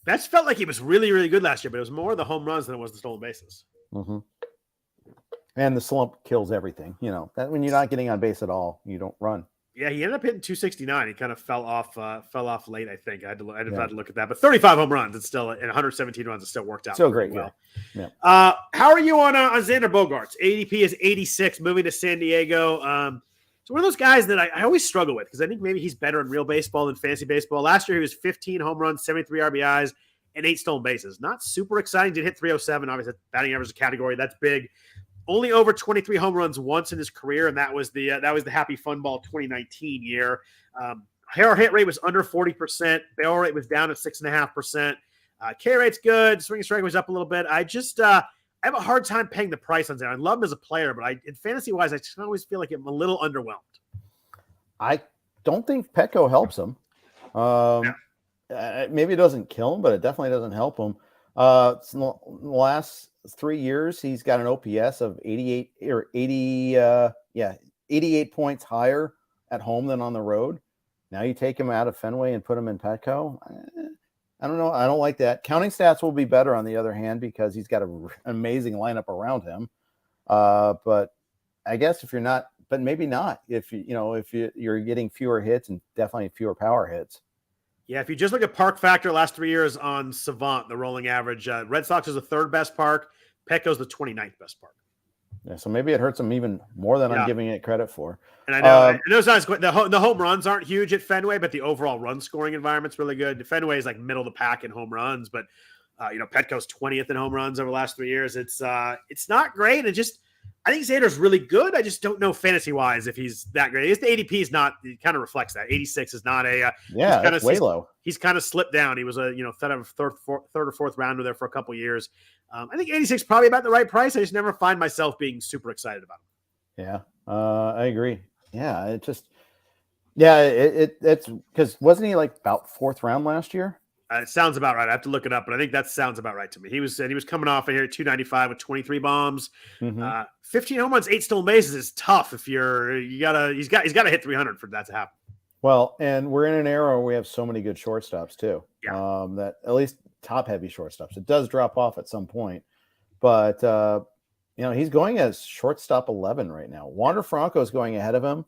Betts felt like he was really, really good last year, but it was more the home runs than it was the stolen bases. Mm-hmm. And the slump kills everything. You know that when you're not getting on base at all, you don't run. Yeah, he ended up hitting 269. He kind of fell off late. I think I had to look at that. But 35 home runs, it's still and 117 runs. It still worked out. So great. Well. Yeah. How are you on Xander Bogaerts? ADP is 86, moving to San Diego. So one of those guys that I always struggle with because I think maybe he's better in real baseball than fantasy baseball. Last year he was 15 home runs, 73 RBIs, and 8 stolen bases. Not super exciting. Did hit 307. Obviously, batting average is a category that's big. Only over 23 home runs once in his career, and that was the Happy Fun Ball 2019 year. Hit rate was under 40%. Barrel rate was down at 6.5%. K rate's good. Swing strike was up a little bit. I have a hard time paying the price on that. I love him as a player, but in fantasy wise, I just always feel like I'm a little underwhelmed. I don't think Petco helps him. Maybe it doesn't kill him, but it definitely doesn't help him. In the last 3 years, he's got an OPS of 88 points higher at home than on the road. Now you take him out of Fenway and put him in Petco. I don't know. I don't like that. Counting stats will be better on the other hand because he's got an amazing lineup around him. But I guess if you're not, but maybe not. If you're getting fewer hits and definitely fewer power hits. Yeah, if you just look at park factor last 3 years on Savant, the rolling average, Red Sox is the 3rd best park. Petco's the 29th best park. Yeah, so maybe it hurts him even more than I'm giving it credit for. And I know it's not the home runs aren't huge at Fenway, but the overall run scoring environment's really good. Fenway is like middle of the pack in home runs, but Petco's 20th in home runs over the last 3 years. It's not great. And I think Xander's really good. I just don't know fantasy wise if he's that great. The ADP is not. It kind of reflects that. 86 is not a. It's way low. He's kind of slipped down. He was a third or fourth rounder there for a couple years. I think 86 is probably about the right price. I just never find myself being super excited about him. Yeah, I agree. Yeah, it's because wasn't he like about 4th round last year? It sounds about right. I have to look it up, but I think that sounds about right to me. He was coming off here at 295 with 23 bombs, 15 home runs, 8 stolen bases is tough. If he's got to hit 300 for that to happen. Well, and we're in an era where we have so many good shortstops too. Yeah. That at least top heavy shortstops. It does drop off at some point, but he's going as shortstop 11 right now. Wander Franco is going ahead of him,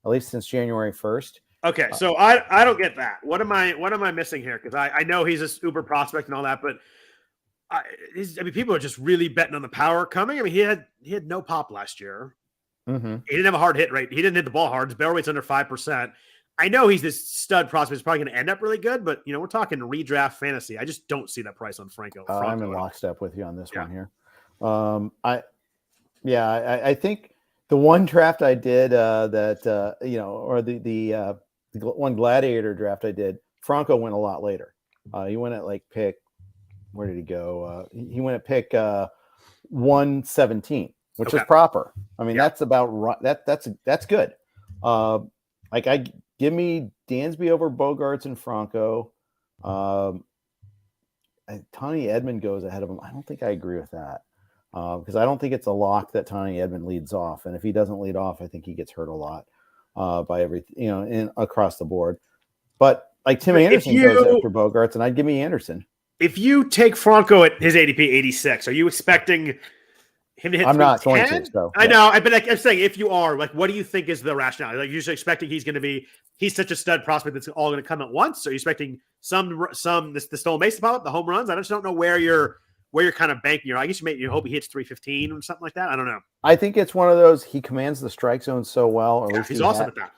at least since January 1st. Okay, so I don't get that. What am I missing here? Because I know he's a uber prospect and all that, but people are just really betting on the power coming. I mean, he had no pop last year. Mm-hmm. He didn't have a hard hit rate. He didn't hit the ball hard. His barrel rate's under 5%. I know he's this stud prospect. He's probably going to end up really good, but we're talking redraft fantasy. I just don't see that price on Franco. I'm in lockstep with you on this one here. I think the one draft I did the one Gladiator draft I did, Franco went a lot later. He went at pick. Where did he go? He went at pick 117, which is proper. I mean, that's about right. That's good. Give me Dansby over Bogaerts and Franco. Tony Edman goes ahead of him. I don't think I agree with that because I don't think it's a lock that Tony Edman leads off. And if he doesn't lead off, I think he gets hurt a lot by everything, across the board. But Tim Anderson goes after Bogaerts, and I'd give me Anderson. If you take Franco at his ADP 86, are you expecting him to hit I'm not going 310? to. So I know. But I'm saying, if you are, like, what do you think is the rationale? Like, you're just expecting he's such a stud prospect that's all going to come at once? Or are you expecting the stolen base to pop up, the home runs? I just don't know where you're kind of banking your. I guess you hope he hits 315 or something like that. I don't know. I think it's one of those, he commands the strike zone so well, or at least he's awesome at that.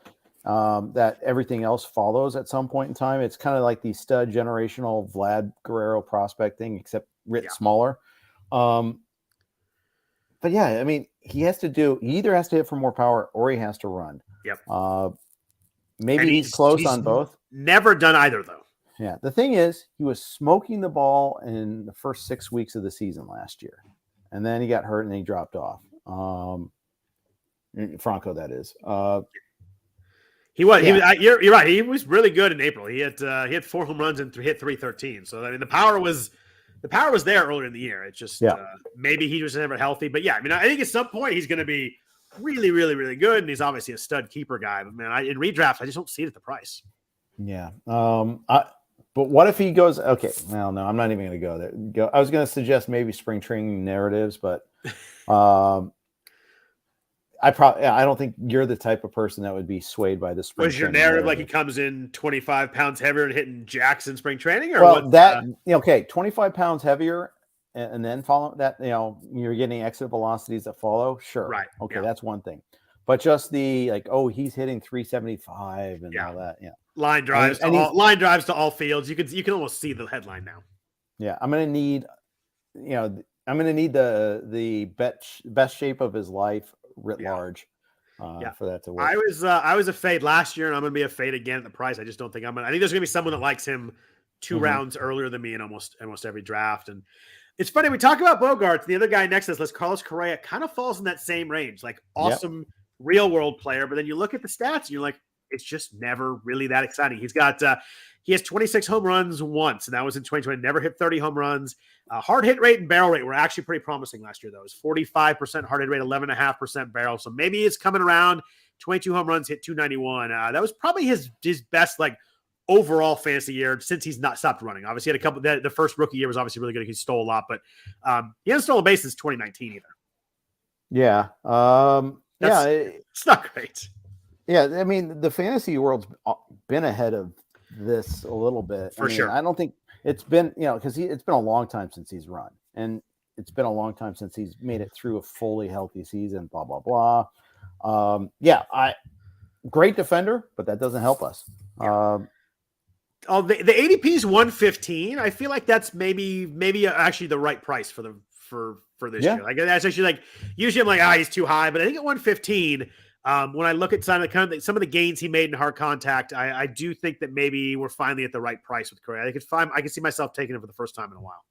That everything else follows at some point in time. It's kind of like the stud generational Vlad Guerrero prospect thing, except writ smaller. But yeah, I mean, he either has to hit for more power or he has to run. Yep. Maybe he's close on both. Never done either, though. Yeah. The thing is, he was smoking the ball in the first 6 weeks of the season last year. And then he got hurt and he dropped off. Franco, that is. He was. Yeah. You're right. He was really good in April. He had 4 home runs and hit 313. So I mean, the power was there earlier in the year. It's just maybe he was never healthy. But yeah, I mean, I think at some point he's going to be really, really, really good, and he's obviously a stud keeper guy. But man, in redraft, I just don't see it at the price. Yeah. But what if he goes? Okay. Well, no, I'm not even going to go there. I was going to suggest maybe spring training narratives, but I don't think you're the type of person that would be swayed by the spring. Was your narrative like he comes in 25 pounds heavier and hitting jacks in spring training, or well, that 25 pounds heavier, and then follow that, you're getting exit velocities that follow. Sure, right? Okay, that's one thing. But just the he's hitting 375 and all that. Yeah, line drives to all fields. You can almost see the headline now. Yeah, I'm gonna need, the best shape of his life writ large for that to work. I was a fade last year, and I'm going to be a fade again at the price. I just don't think I think there's going to be someone that likes him 2 rounds earlier than me in almost every draft. And it's funny, we talk about Bogarts. The other guy next to us, Carlos Correa, kind of falls in that same range, like awesome real world player. But then you look at the stats and you're like, it's just never really that exciting. He has 26 home runs once, and that was in 2020. Never hit 30 home runs. Hard hit rate and barrel rate were actually pretty promising last year, though. It was 45% hard hit rate, 11.5% barrel. So maybe it's coming around. 22 home runs, hit 291. That was probably his best overall fantasy year since he's not stopped running. Obviously, he had a couple. The first rookie year was obviously really good. He stole a lot, but he hasn't stolen a base since 2019 either. Yeah, it's not great. Yeah, I mean, the fantasy world's been ahead of this a little bit. For sure. I don't think it's been, because it's been a long time since he's run, and it's been a long time since he's made it through a fully healthy season, blah, blah, blah. Great defender, but that doesn't help us. Yeah. The ADP is 115. I feel like that's maybe actually the right price for this year. Like, that's actually usually I'm like, he's too high, but I think at 115, when I look at some of the gains he made in hard contact, I do think that maybe we're finally at the right price with Correa. I can see myself taking him for the first time in a while.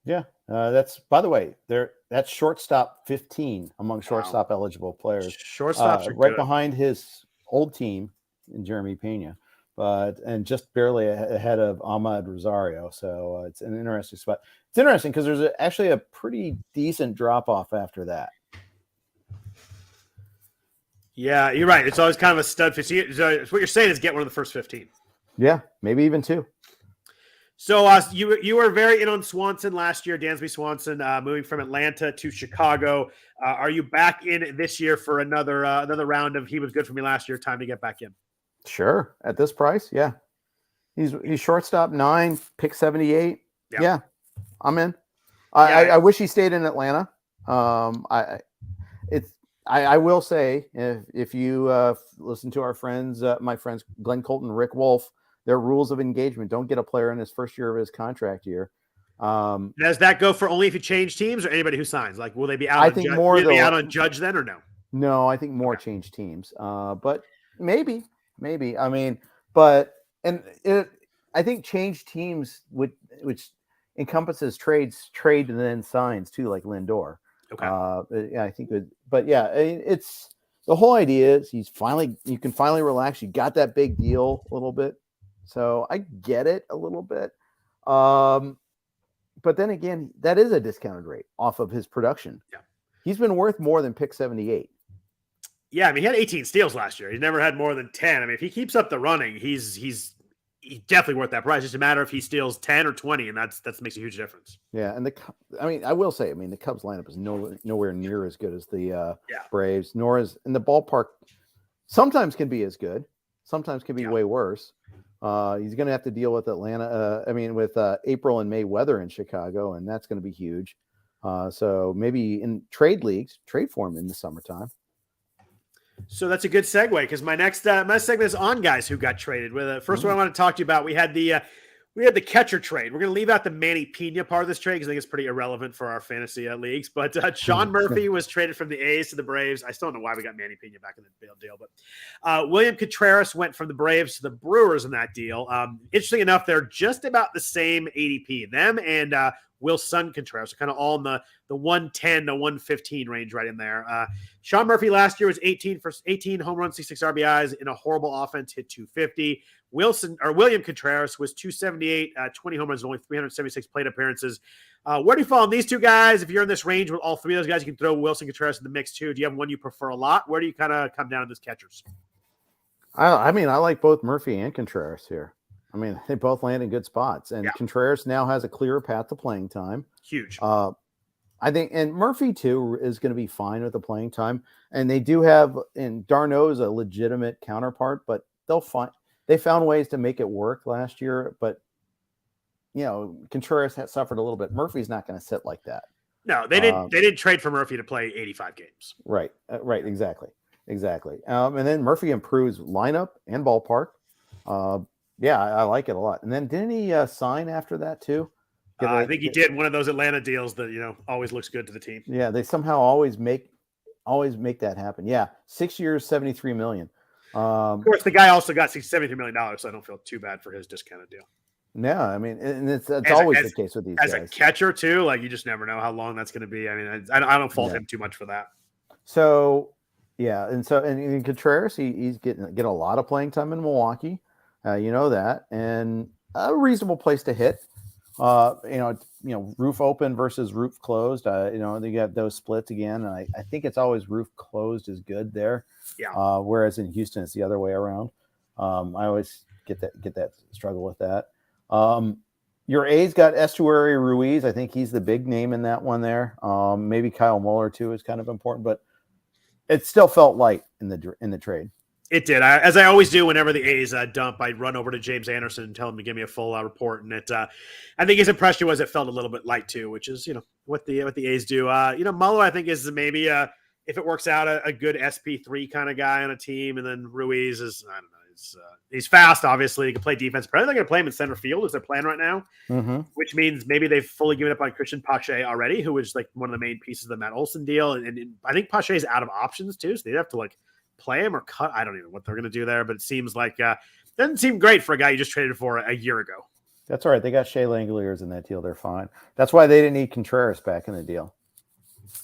Yeah, that's, by the way, that's shortstop 15 among shortstop eligible players. Shortstops are right good. Behind his old team in Jeremy Pena, and just barely ahead of Ahmad Rosario. So it's an interesting spot. It's interesting because there's actually a pretty decent drop off after that. Yeah, you're right. It's always kind of a stud. So what you're saying is get one of the first 15. Yeah, maybe even 2. So you were very in on Swanson last year, Dansby Swanson, moving from Atlanta to Chicago. Are you back in this year for another round of he was good for me last year? Time to get back in. Sure, at this price, yeah. He's shortstop 9, pick 78. Yeah, I'm in. I wish he stayed in Atlanta. I will say, if you listen to our friends, my friends Glenn Colton, Rick Wolf, their rules of engagement: don't get a player in his first year of his contract year. Does that go for only if you change teams or anybody who signs? Like, will they be out? I think more. Will they be out on Judge then, or no? No, I think more change teams. But maybe. I mean, I think change teams which encompasses trade and then signs too, like Lindor. Okay. I think, it's the whole idea is you can finally relax. You got that big deal a little bit, so I get it a little bit. But then again, that is a discounted rate off of his production. Yeah, he's been worth more than pick 78. Yeah, I mean, he had 18 steals last year. He's never had more than 10. I mean, if he keeps up the running, he's he's definitely worth that price. It's just a matter if he steals 10 or 20, and that makes a huge difference. Yeah, and I will say, the Cubs lineup is nowhere near as good as the Braves, nor is in the ballpark. Sometimes can be as good, sometimes can be way worse. He's going to have to deal with Atlanta. With April and May weather in Chicago, and that's going to be huge. So maybe in trade leagues, trade for him in the summertime. So that's a good segue because my next segment is on guys who got traded. With first one I want to talk to you about, we had the catcher trade. We're going to leave out the Manny Pena part of this trade because I think it's pretty irrelevant for our fantasy leagues. But Sean Murphy was traded from the A's to the Braves. I still don't know why we got Manny Pena back in the deal, but William Contreras went from the Braves to the Brewers in that deal. Interesting enough, they're just about the same ADP. Them and Wilson Contreras are kind of all in the 110 to 115 range right in there. Sean Murphy last year was 18 home runs, 66 RBIs in a horrible offense, hit 250. William Contreras was 278, 20 home runs, only 376 plate appearances. Where do you fall on these two guys? If you're in this range with all three of those guys, you can throw Wilson Contreras in the mix too. Do you have one you prefer a lot? Where do you kind of come down to these catchers? I like both Murphy and Contreras here. They both land in good spots, and Contreras now has a clearer path to playing time. Huge. I think, and Murphy too is going to be fine with the playing time. And they do have, and Darno's a legitimate counterpart, but they found ways to make it work last year. But Contreras has suffered a little bit. Murphy's not going to sit like that. No, they didn't. They didn't trade for Murphy to play 85 games. Right. Right. Exactly. And then Murphy improves lineup and ballpark. I like it a lot. And then didn't he sign after that too? I think he did one of those Atlanta deals that always looks good to the team. Yeah, they somehow always make that happen. Yeah, 6 years, $73 million. Of course, the guy also got $73 million, so I don't feel too bad for his discounted deal. Yeah, and it's always the case with these guys. As a catcher too, you just never know how long that's going to be. I don't fault him too much for that. So yeah, and in Contreras, he's getting a lot of playing time in Milwaukee. That, and a reasonable place to hit. Roof open versus roof closed. They got those splits again. And I think it's always roof closed is good there. Yeah. Whereas in Houston, it's the other way around. I always get that struggle with that. Your A's got Estuary Ruiz. I think he's the big name in that one there. Maybe Kyle Muller too is kind of important, but it still felt light in the trade. It did. As I always do whenever the A's dump, I run over to James Anderson and tell him to give me a full report. And I think his impression was it felt a little bit light too, which is what the A's do. Muller I think is maybe if it works out a good SP3 kind of guy on a team, and then Ruiz is I don't know. He's fast, obviously. He can play defense. Probably they're going to play him in center field as their plan right now, which means maybe they've fully given up on Christian Pache already, who was one of the main pieces of the Matt Olson deal. And I think Pache is out of options too, so they'd have to play him or cut. I don't even know what they're going to do there, but it seems like doesn't seem great for a guy you just traded for a year ago. That's all right. They got Shea Langoliers in that deal. They're fine. That's why they didn't need Contreras back in the deal.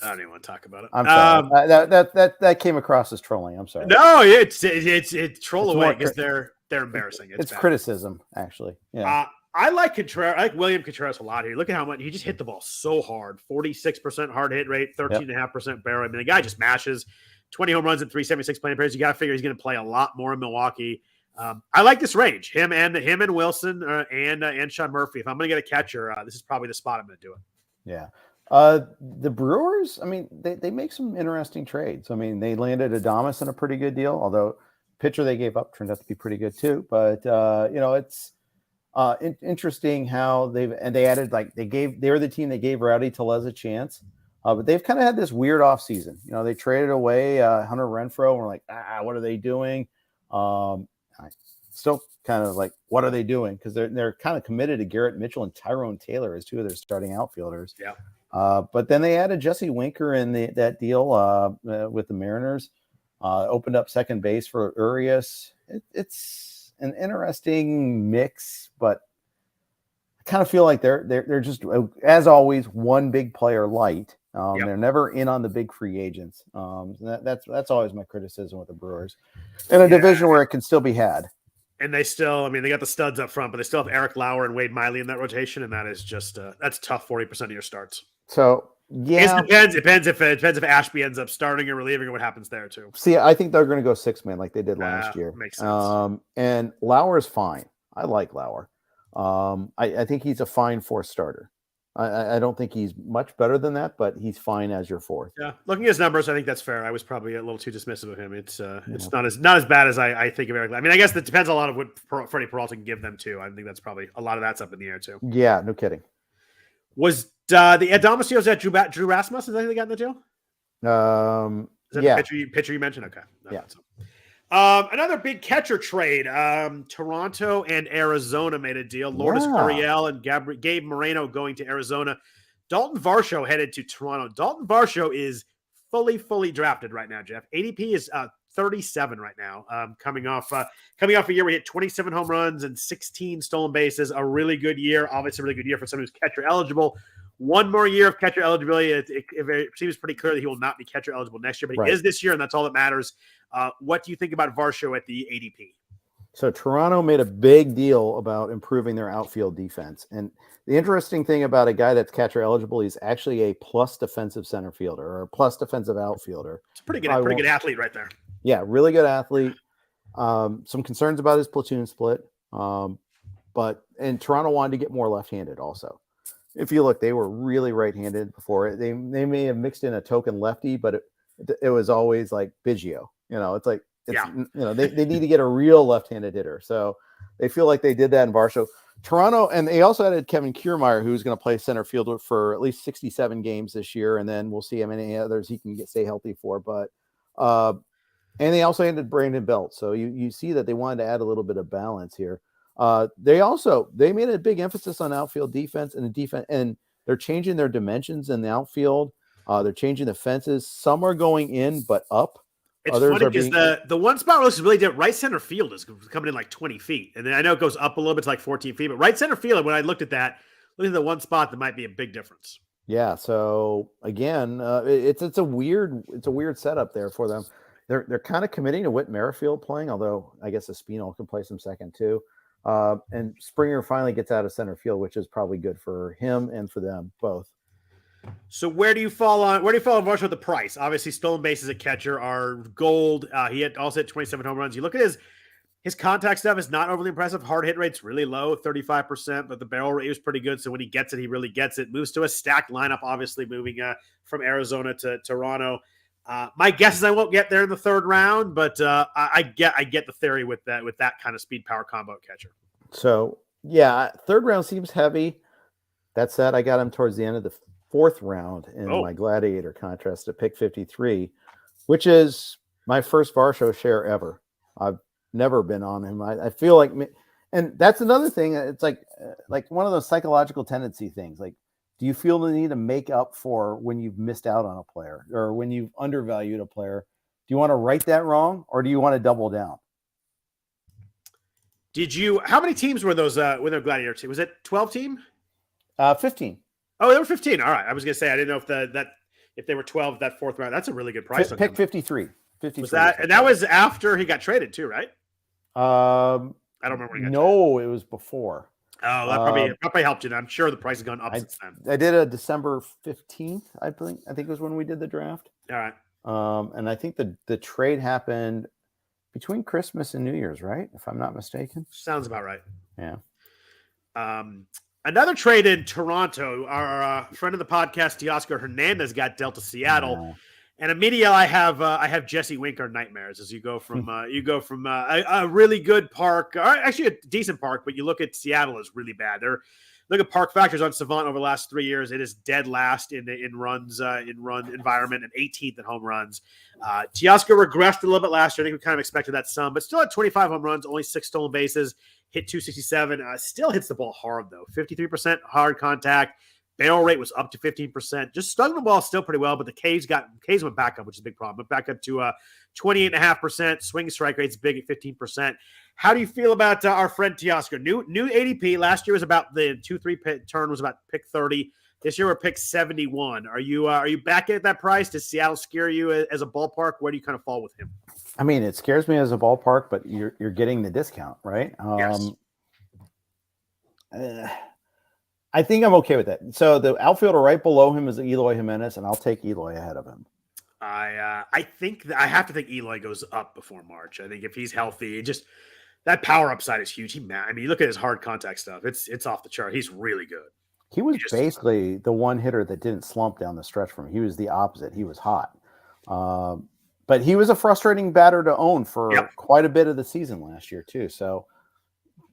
I don't even want to talk about it. I'm sorry. That came across as trolling. I'm sorry. No, it's troll away because they're embarrassing. It's criticism, actually. Yeah. I like Contreras. I like William Contreras a lot here. Look at how much he just hit the ball so hard. 46% hard hit rate, 13.5% barrel. The guy just mashes. 20 home runs and 376 playing appearances. You got to figure he's going to play a lot more in Milwaukee. I like this range. Him and Wilson and Sean Murphy. If I'm going to get a catcher, this is probably the spot I'm going to do it. Yeah. The Brewers, they make some interesting trades. They landed Adames in a pretty good deal, although pitcher they gave up turned out to be pretty good too. But it's interesting how they added they were the team that gave Rowdy Tellez a chance. But they've kind of had this weird offseason. They traded away Hunter Renfroe, and we're like, what are they doing? I still kind of what are they doing? Because they're kind of committed to Garrett Mitchell and Tyrone Taylor as two of their starting outfielders. Yeah. But then they added Jesse Winker in that deal with the Mariners. Opened up second base for Urias. It's an interesting mix, but I kind of feel like they're just, as always, one big player light. They're never in on the big free agents. That's always my criticism with the Brewers in a division where it can still be had. And they still, they got the studs up front, but they still have Eric Lauer and Wade Miley in that rotation, and that is just that's tough. 40% of your starts. So yeah, it depends if Ashby ends up starting or relieving or what happens there too. See, I think they're going to go 6-man like they did last year. Makes sense. And Lauer is fine. I like Lauer. I think he's a fine fourth starter. I don't think he's much better than that, but he's fine as your fourth. Yeah, looking at his numbers, I think that's fair. I was probably a little too dismissive of him. It's not as bad as I think of Eric. I mean, I guess that depends a lot of what Freddie Peralta can give them too. I think that's probably a lot of that's up in the air too. Yeah, no kidding. Was the Adamasios at Drew Rasmus? Is that who they got in the deal? Is that the pitcher you mentioned? Okay. No, yeah. Another big catcher trade. Toronto and Arizona made a deal. Lourdes Gurriel and Gabe Moreno going to Arizona. Dalton Varsho headed to Toronto. Dalton Varsho is fully drafted right now, Jeff. ADP is 37 right now. Coming off a year where he hit 27 home runs and 16 stolen bases. A really good year. Obviously, a really good year for someone who's catcher eligible. One more year of catcher eligibility. It seems pretty clear that he will not be catcher eligible next year, but he is this year, and that's all that matters. What do you think about Varsho at the ADP? So Toronto made a big deal about improving their outfield defense. And the interesting thing about a guy that's catcher eligible, he's actually a plus defensive center fielder or a plus defensive outfielder. It's a pretty good athlete right there. Yeah, really good athlete. Some concerns about his platoon split. And Toronto wanted to get more left-handed also. If you look, they were really right-handed before. They may have mixed in a token lefty, but it was always like Biggio. It's like, they need to get a real left-handed hitter. So they feel like they did that in Varsho. Toronto, and they also added Kevin Kiermaier, who's going to play center fielder for at least 67 games this year, and then we'll see how many others he can stay healthy for. But and they also added Brandon Belt. So you see that they wanted to add a little bit of balance here. They made a big emphasis on outfield defense and they're changing their dimensions in the outfield. They're changing the fences. Some are going in, but up. It's funny because the one spot looks really different. Right center field is coming in like 20 feet. And then I know it goes up a little bit to like 14 feet, but right center field, when I looked at the one spot, that might be a big difference. Yeah. So again, it's a weird setup there for them. They're kind of committing to Whit Merrifield playing, although I guess Espinal can play some second too. And Springer finally gets out of center field, which is probably good for him and for them both. So where do you fall on Varsho with the price? Obviously, stolen bases at catcher are gold. He also hit 27 home runs. You look at his contact stuff is not overly impressive. Hard hit rate's really low, 35%, but the barrel rate was pretty good. So when he gets it, he really gets it. Moves to a stacked lineup, obviously moving from Arizona to Toronto. My guess is I won't get there in the third round, but I get the theory with that kind of speed power combo at catcher. So yeah, third round seems heavy. That said, I got him towards the end of the fourth round in my Gladiator contest at pick 53, which is my first Varsho share ever. I've never been on him. I feel like, and that's another thing. It's like one of those psychological tendency things. Like, do you feel the need to make up for when you've missed out on a player or when you've undervalued a player? Do you want to right that wrong or do you want to double down? How many teams were those when they're Gladiator team? Was it 12 team? 15. Oh, they were 15. All right. I was going to say, I didn't know if they were 12 that fourth round. That's a really good price. Pick 53. 53. Was that, and that was after he got traded too, right? I don't remember when he got traded. It was before. Oh, that probably helped you. I'm sure the price has gone up since then. I did a December 15th, I think it was when we did the draft. All right. And I think the trade happened between Christmas and New Year's, right? If I'm not mistaken. Sounds about right. Yeah. Another trade in Toronto. Our friend of the podcast, Teoscar Hernandez, got dealt to Seattle, and immediately I have Jesse Winker nightmares as you go from a really good park, or actually a decent park, but you look at Seattle is really bad. Look at park factors on Savant over the last 3 years. It is dead last in runs, in run environment, and 18th in home runs. Teoscar regressed a little bit last year. I think we kind of expected that some, but still had 25 home runs, only 6 stolen bases, hit 267. Still hits the ball hard though, 53% hard contact. Barrel rate was up to 15%. Just stung the ball still pretty well, but the K's went back up, which is a big problem. Went back up to 28.5%. Swing strike rate's big at 15%. How do you feel about our friend Teoscar? New ADP. Last year was about the 2-3 turn was about pick 30. This year we're pick 71. Are you back at that price? Does Seattle scare you as a ballpark? Where do you kind of fall with him? I mean, it scares me as a ballpark, but you're getting the discount, right? Yes. I think I'm okay with that. So the outfielder right below him is Eloy Jimenez, and I'll take Eloy ahead of him. I think I have to think Eloy goes up before March. I think if he's healthy, That power upside is huge. I mean, you look at his hard contact stuff. It's off the chart. He's really good. He was basically the one hitter that didn't slump down the stretch from him. He was the opposite. He was hot. But he was a frustrating batter to own for quite a bit of the season last year too. So,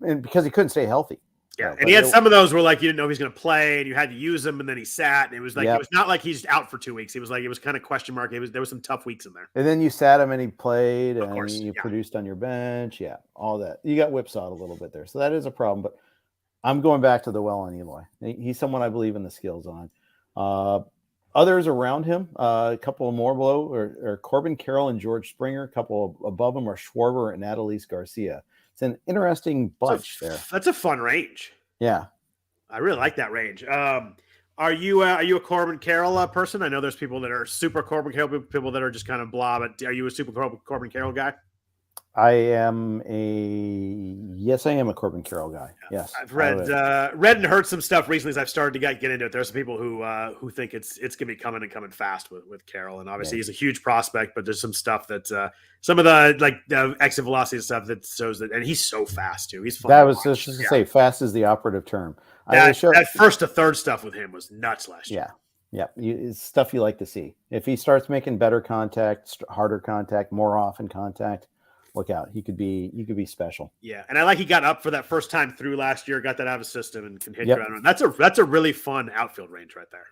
and because he couldn't stay healthy. Yeah, and he had some of those where like you didn't know he was going to play, and you had to use him, and then he sat, and it was like it was not like he's out for 2 weeks. It was kind of question mark. There was some tough weeks in there. And then you sat him, and he played, of course, you produced on your bench. Yeah, all that. You got whipsawed a little bit there, so that is a problem. But I'm going back to the well on Eloy. He's someone I believe in the skills on. Others around him, a couple more below, are Corbin Carroll and George Springer. A couple above them are Schwarber and Adolis Garcia. It's an interesting bunch there. That's a fun range. Yeah, I really like that range. Are you a Corbin Carroll person? I know there's people that are super Corbin Carroll, people that are just kind of blah. But are you a super Corbin Carroll guy? I am a Corbin Carroll guy. Yes, I've read and heard some stuff recently as I've started to get into it. There's some people who think it's gonna be coming fast with Carroll, and obviously he's a huge prospect. But there's some stuff that some of the exit velocity stuff that shows that, and he's so fast too. He's fun. That was just to say, fast is the operative term. That first to third stuff with him was nuts last year. Yeah, it's stuff you like to see. If he starts making better contact, harder contact, more often contact. Look out. He could be special. Yeah. And I like he got up for that first time through last year, got that out of his system and can hit ground. That's a really fun outfield range right there.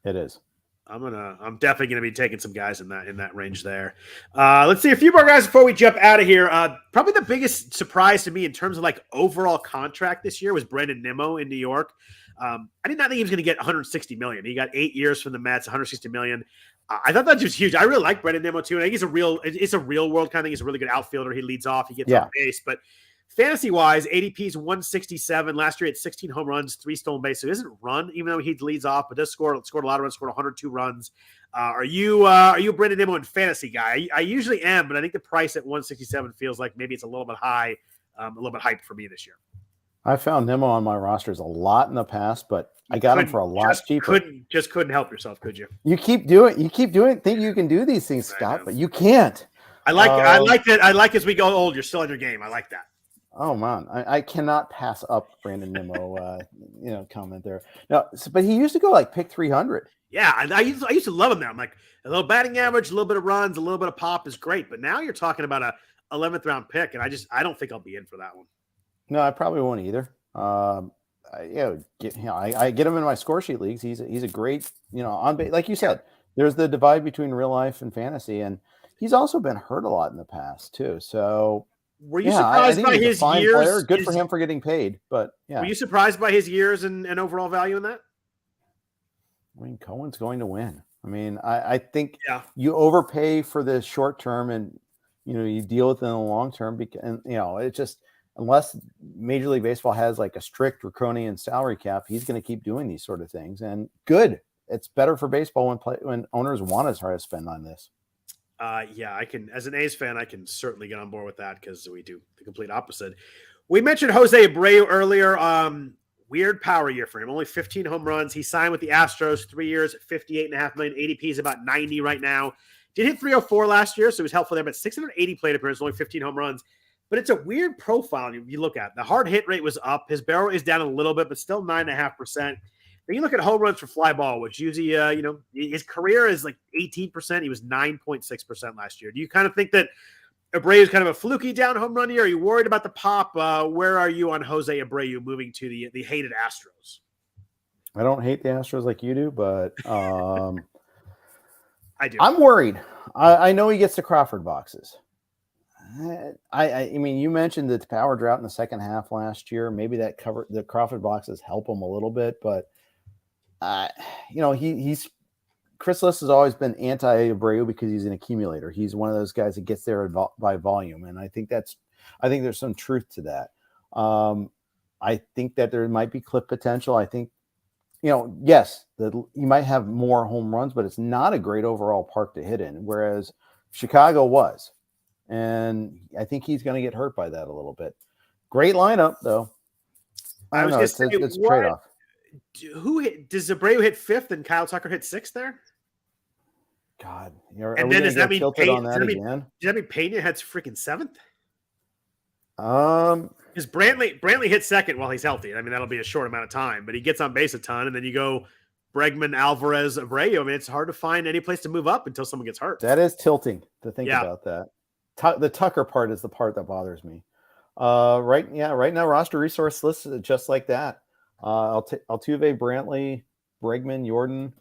It is. I'm definitely going to be taking some guys in that range there. Let's see a few more guys before we jump out of here. Probably the biggest surprise to me in terms of like overall contract this year was Brandon Nimmo in New York. I did not think he was going to get $160 million. He got 8 years from the Mets, $160 million. I thought that was huge. I really like Brandon Nimmo too. I think it's a real world kind of thing. He's a really good outfielder. He leads off. He gets on base. But fantasy wise, ADP's 167. Last year, he had 16 home runs, 3 stolen bases. So he doesn't run, even though he leads off, but does scored a lot of runs. Scored 102 runs. Are you a Brandon Nimmo and fantasy guy? I usually am, but I think the price at 167 feels like maybe it's a little bit high, a little bit hyped for me this year. I found Nimmo on my rosters a lot in the past, but I got him for a lot cheaper. Couldn't help yourself, could you? You keep doing it. Think you can do these things, Scott, but you can't. I like that. I like as we go old, you're still in your game. I like that. Oh man, I cannot pass up Brandon Nimmo. Comment there. No, but he used to go like pick 300. Yeah, I used to love him. Now I'm like a little batting average, a little bit of runs, a little bit of pop is great. But now you're talking about a 11th round pick, and I don't think I'll be in for that one. No, I probably won't either. I get him in my score sheet leagues. He's a great, on base. Like you said, there's the divide between real life and fantasy, and he's also been hurt a lot in the past too. So, were you surprised by his years? Player. Good for him for getting paid, but yeah. Were you surprised by his years and overall value in that? I mean, Cohen's going to win. I mean, I think you overpay for the short term, and you deal with it in the long term. Because it's just. Unless Major League Baseball has like a strict draconian salary cap, he's going to keep doing these sort of things. And good, it's better for baseball when owners want to try to spend on this. I can, as an A's fan, I can certainly get on board with that because we do the complete opposite. We mentioned Jose Abreu earlier. Weird power year for him. Only 15 home runs. He signed with the Astros 3 years at $58.5 million. ADP is about 90 right now. Did hit 304 last year, so he was helpful there. But 680 plate appearances, only 15 home runs. But it's a weird profile you look at. The hard hit rate was up. His barrel is down a little bit, but still 9.5%. Then you look at home runs for fly ball, which usually, his career is like 18%. He was 9.6% last year. Do you kind of think that Abreu is kind of a fluky down home run year? Are you worried about the pop? Where are you on Jose Abreu moving to the hated Astros? I don't hate the Astros like you do, but I do. I'm worried. I know he gets the Crawford boxes. I mean, you mentioned the power drought in the second half last year. Maybe that the Crawford boxes help him a little bit, but he's Chris Liss has always been anti-Abreu because he's an accumulator. He's one of those guys that gets there by volume, and I think there's some truth to that. I think that there might be clip potential. I think, yes, that you might have more home runs, but it's not a great overall park to hit in, whereas Chicago was. And I think he's going to get hurt by that a little bit. Great lineup, though. I don't know. It's a trade-off. Does Abreu hit 5th and Kyle Tucker hit 6th there? God. And then does that mean Pena hits freaking 7th? Because Brantley hits second while he's healthy. I mean, that'll be a short amount of time, but he gets on base a ton, and then you go Bregman, Alvarez, Abreu. I mean, it's hard to find any place to move up until someone gets hurt. That is tilting to think about that. The Tucker part is the part that bothers me. Right now, roster resource lists just like that. Altuve, Brantley, Bregman, Jordan,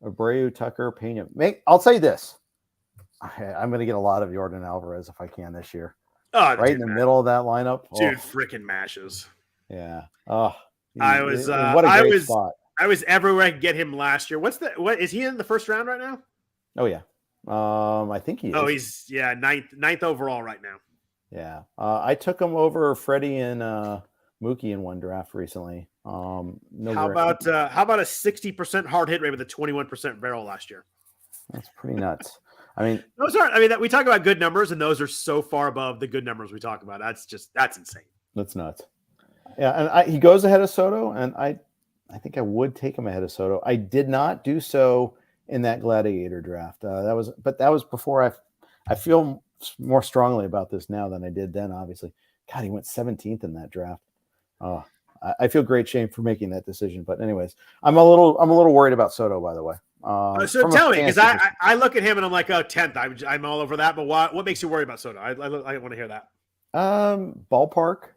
Abreu, Tucker, Pena. I'll say this. I'm going to get a lot of Jordan Alvarez if I can this year. Oh, right in the middle of that lineup. Dude, freaking mashes. Yeah. Oh, what a great spot. I was everywhere I could get him last year. What is he in the first round right now? Oh yeah. I think he is. Oh, he's ninth overall right now. Yeah. I took him over Freddie and Mookie in one draft recently. How about a 60% hard hit rate with a 21% barrel last year? That's pretty nuts. I mean, we talk about good numbers, and those are so far above the good numbers we talk about. That's insane. That's nuts. Yeah, and he goes ahead of Soto, and I think I would take him ahead of Soto. I did not do so in that Gladiator draft. That was before I feel more strongly about this now than I did then. Obviously, God, he went 17th in that draft. Oh, I feel great shame for making that decision. But anyways, I'm a little worried about Soto, by the way. So tell me, because I look at him and I'm like, oh, 10th. I'm all over that. But what makes you worry about Soto? I want to hear that. Ballpark.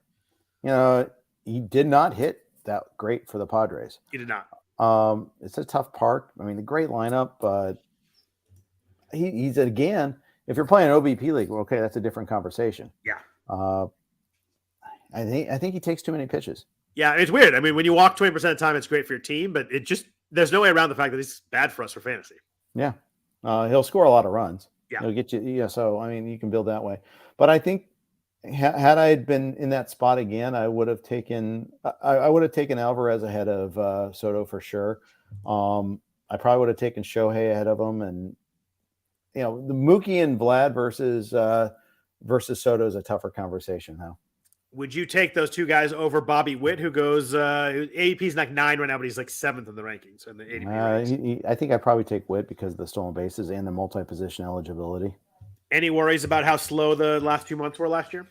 He did not hit that great for the Padres. He did not. It's a tough park. I mean, a great lineup, but he's again. If you're playing an OBP league, well, okay, that's a different conversation. Yeah. I think he takes too many pitches. Yeah, it's weird. I mean, when you walk 20% of the time, it's great for your team, but there's no way around the fact that he's bad for us for fantasy. Yeah. He'll score a lot of runs. Yeah. He'll get you. Yeah. So, I mean, you can build that way. But I think had I been in that spot again, I would have taken Alvarez ahead of Soto for sure. I probably would have taken Shohei ahead of him. And, the Mookie and Vlad versus Soto is a tougher conversation now. Would you take those two guys over Bobby Witt, who goes ADP's like 9 right now, but he's like 7th in the rankings in the ADP I think I'd probably take Witt because of the stolen bases and the multi-position eligibility. Any worries about how slow the last few months were last year?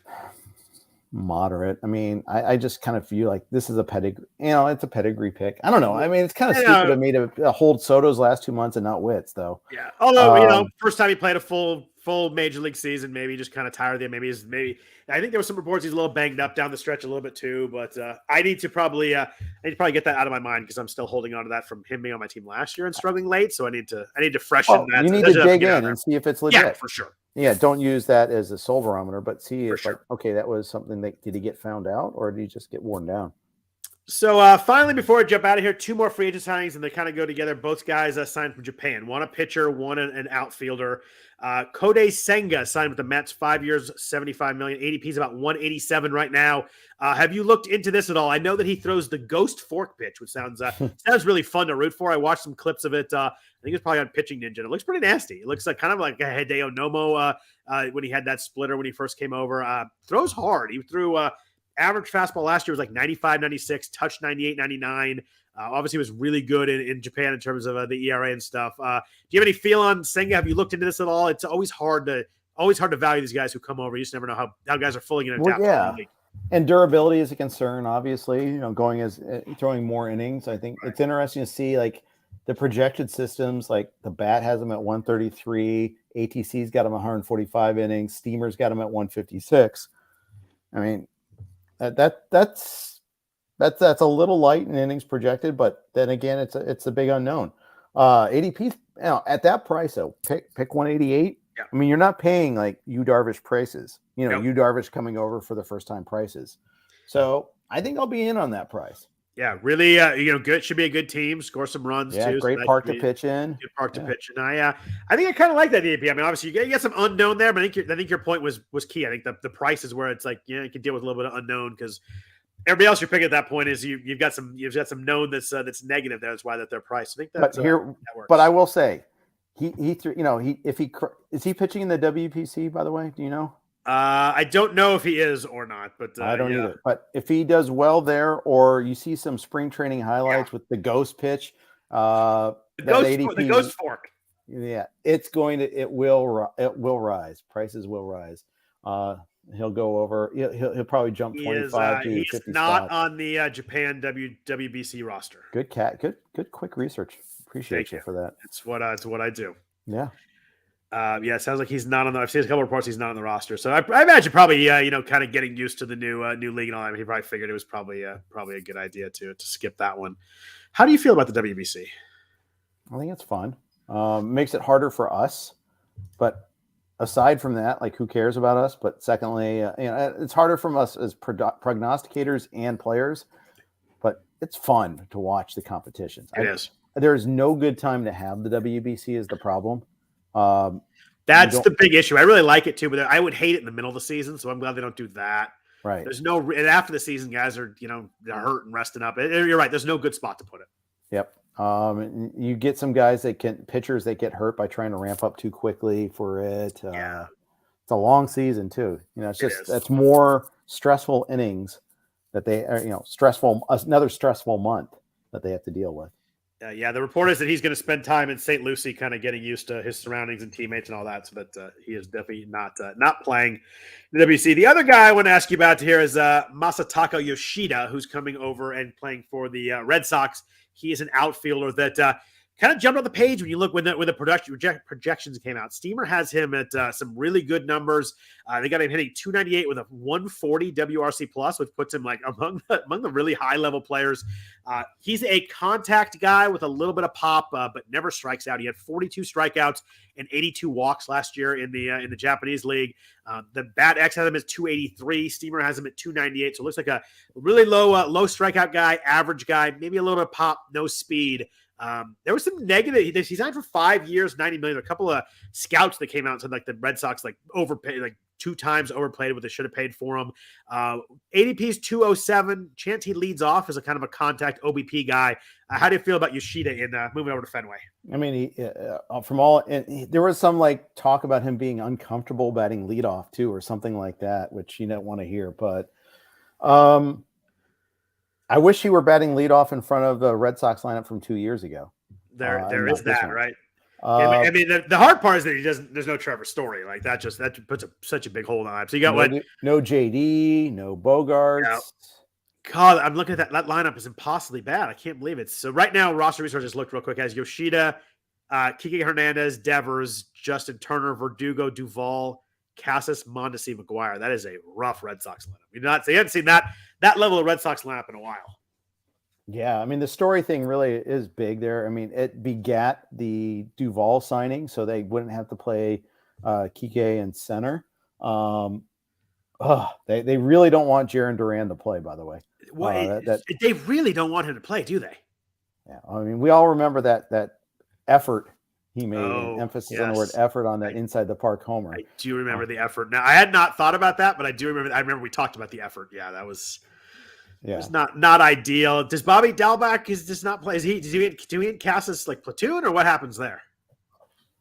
Moderate. I mean, I just kind of feel like this is a pedigree. It's a pedigree pick. I don't know. I mean, it's kind of stupid of me to hold Soto's last 2 months and not Witt's, though. Yeah. Although, first time he played a full major league season, maybe just kind of tired of it. Maybe I think there were some reports he's a little banged up down the stretch a little bit too. But I need to probably get that out of my mind because I'm still holding on to that from him being on my team last year and struggling late. So I need to freshen that. You need to dig in and see if it's legit. Yeah, for sure. Yeah, don't use that as a soul barometer, but see if okay, that was something that did he get found out or did he just get worn down? So finally, before I jump out of here, 2 more free agent signings, and they kind of go together. Both guys signed from Japan. One a pitcher, one an outfielder. Kodai Senga signed with the Mets, 5 years, $75 million. ADP is about 187 right now. Have you looked into this at all? I know that he throws the ghost fork pitch, which sounds really fun to root for. I watched some clips of it. I think it's probably on Pitching Ninja. It looks pretty nasty. It looks like kind of like a Hideo Nomo when he had that splitter when he first came over. Throws hard. He threw average fastball last year was like 95, 96, touched 98, 99. Obviously was really good in Japan in terms of the ERA and stuff. Do you have any feel on Senga? Have you looked into this at all? It's always hard to value these guys who come over. You just never know how guys are fully going to adapt. Yeah. And durability is a concern, obviously, throwing more innings. I think it's interesting to see like the projected systems, like the bat has them at 133, ATC's got them 145 innings, Steamer's got them at 156. I mean, that's a little light in innings projected, but then again, it's a big unknown. ADP at that price though, pick 188. Yeah. I mean, you're not paying like Yu Darvish prices. Yu Darvish coming over for the first time prices. So I think I'll be in on that price. Yeah, really, good. Should be a good team. Score some runs too. Yeah, great park to pitch in. Good park to pitch in. I think I kind of like that ADP. I mean, obviously you get some unknown there, but I think your point was key. I think the price is where it's like you can deal with a little bit of unknown because everybody else you're picking at that point is you've got some known that's negative there. That's why that their price. I think that's that works. But I will say, is he pitching in the WPC? By the way, do you know? I don't know if he is or not, but I don't either. But if he does well there, or you see some spring training highlights with the ghost pitch, the ghost fork. Yeah, it will rise. Prices will rise. He'll go over. He'll probably jump 25 to 50 He's not spots. on the Japan WBC roster. Good good quick research. Appreciate you for that. It's what I do. Yeah. Yeah, it sounds like he's not on the. I've seen a couple reports he's not on the roster, so I imagine probably kind of getting used to the new league and all that. He probably figured it was probably a good idea to skip that one. How do you feel about the WBC? I think it's fun. Makes it harder for us, but aside from that, like who cares about us? But secondly, it's harder from us as prognosticators and players, but it's fun to watch the competitions. It is. There's no good time to have the WBC is the problem. That's the big issue. I really like it too, but I would hate it in the middle of the season. So I'm glad they don't do that. Right. There's no, and after the season, guys are, they're hurt and resting up. You're right. There's no good spot to put it. Yep. You get some guys pitchers that get hurt by trying to ramp up too quickly for it. Yeah. It's a long season too. It's more stressful innings that they are, another stressful month that they have to deal with. The report is that he's going to spend time in St. Lucie kind of getting used to his surroundings and teammates and all that, so that he is definitely not playing the WBC. The other guy I want to ask you about here is Masataka Yoshida, who's coming over and playing for the Red Sox. He is an outfielder that kind of jumped on the page when you look when the projections came out. Steamer has him at some really good numbers. They got him hitting 298 with a 140 WRC plus, which puts him like among the really high level players. He's a contact guy with a little bit of pop, but never strikes out. He had 42 strikeouts and 82 walks last year in the Japanese league. The Bat X has him at 283. Steamer has him at 298. So it looks like a really low strikeout guy, average guy, maybe a little bit of pop, no speed. There was some negative. He signed for 5 years, $90 million. A couple of scouts that came out and said like the Red Sox like overpaid, like 2 times overplayed what they should have paid for him. ADP's 207. Chance he leads off as a kind of a contact OBP guy. How do you feel about Yoshida in moving over to Fenway? I mean, there was some like talk about him being uncomfortable batting leadoff too, or something like that, which you don't want to hear. But I wish he were batting leadoff in front of the Red Sox lineup from 2 years ago. There is that, right? I mean, the hard part is that there's no Trevor Story. Like that puts such a big hold on it. So you got no JD, no Bogarts. No. God, I'm looking at that lineup is impossibly bad. I can't believe it. So right now, roster research just looked real quick as Yoshida, Kike Hernandez, Devers, Justin Turner, Verdugo, Duvall, Casas, Mondesi, McGuire. That is a rough Red Sox lineup. You haven't seen that level of Red Sox lineup in a while. Yeah, I mean, the Story thing really is big there. I mean, it begat the Duvall signing, so they wouldn't have to play Kike in center. They really don't want Jarren Duran to play, by the way. They really don't want him to play, do they? Yeah, I mean, we all remember that effort he made, emphasis on the word effort on that inside the park homer. I do remember the effort. Now, I had not thought about that, but I do remember. I remember we talked about the effort. Yeah, that was. Yeah. It was not ideal. Does Bobby Dalbec does not play? Do he and Casas like platoon or what happens there?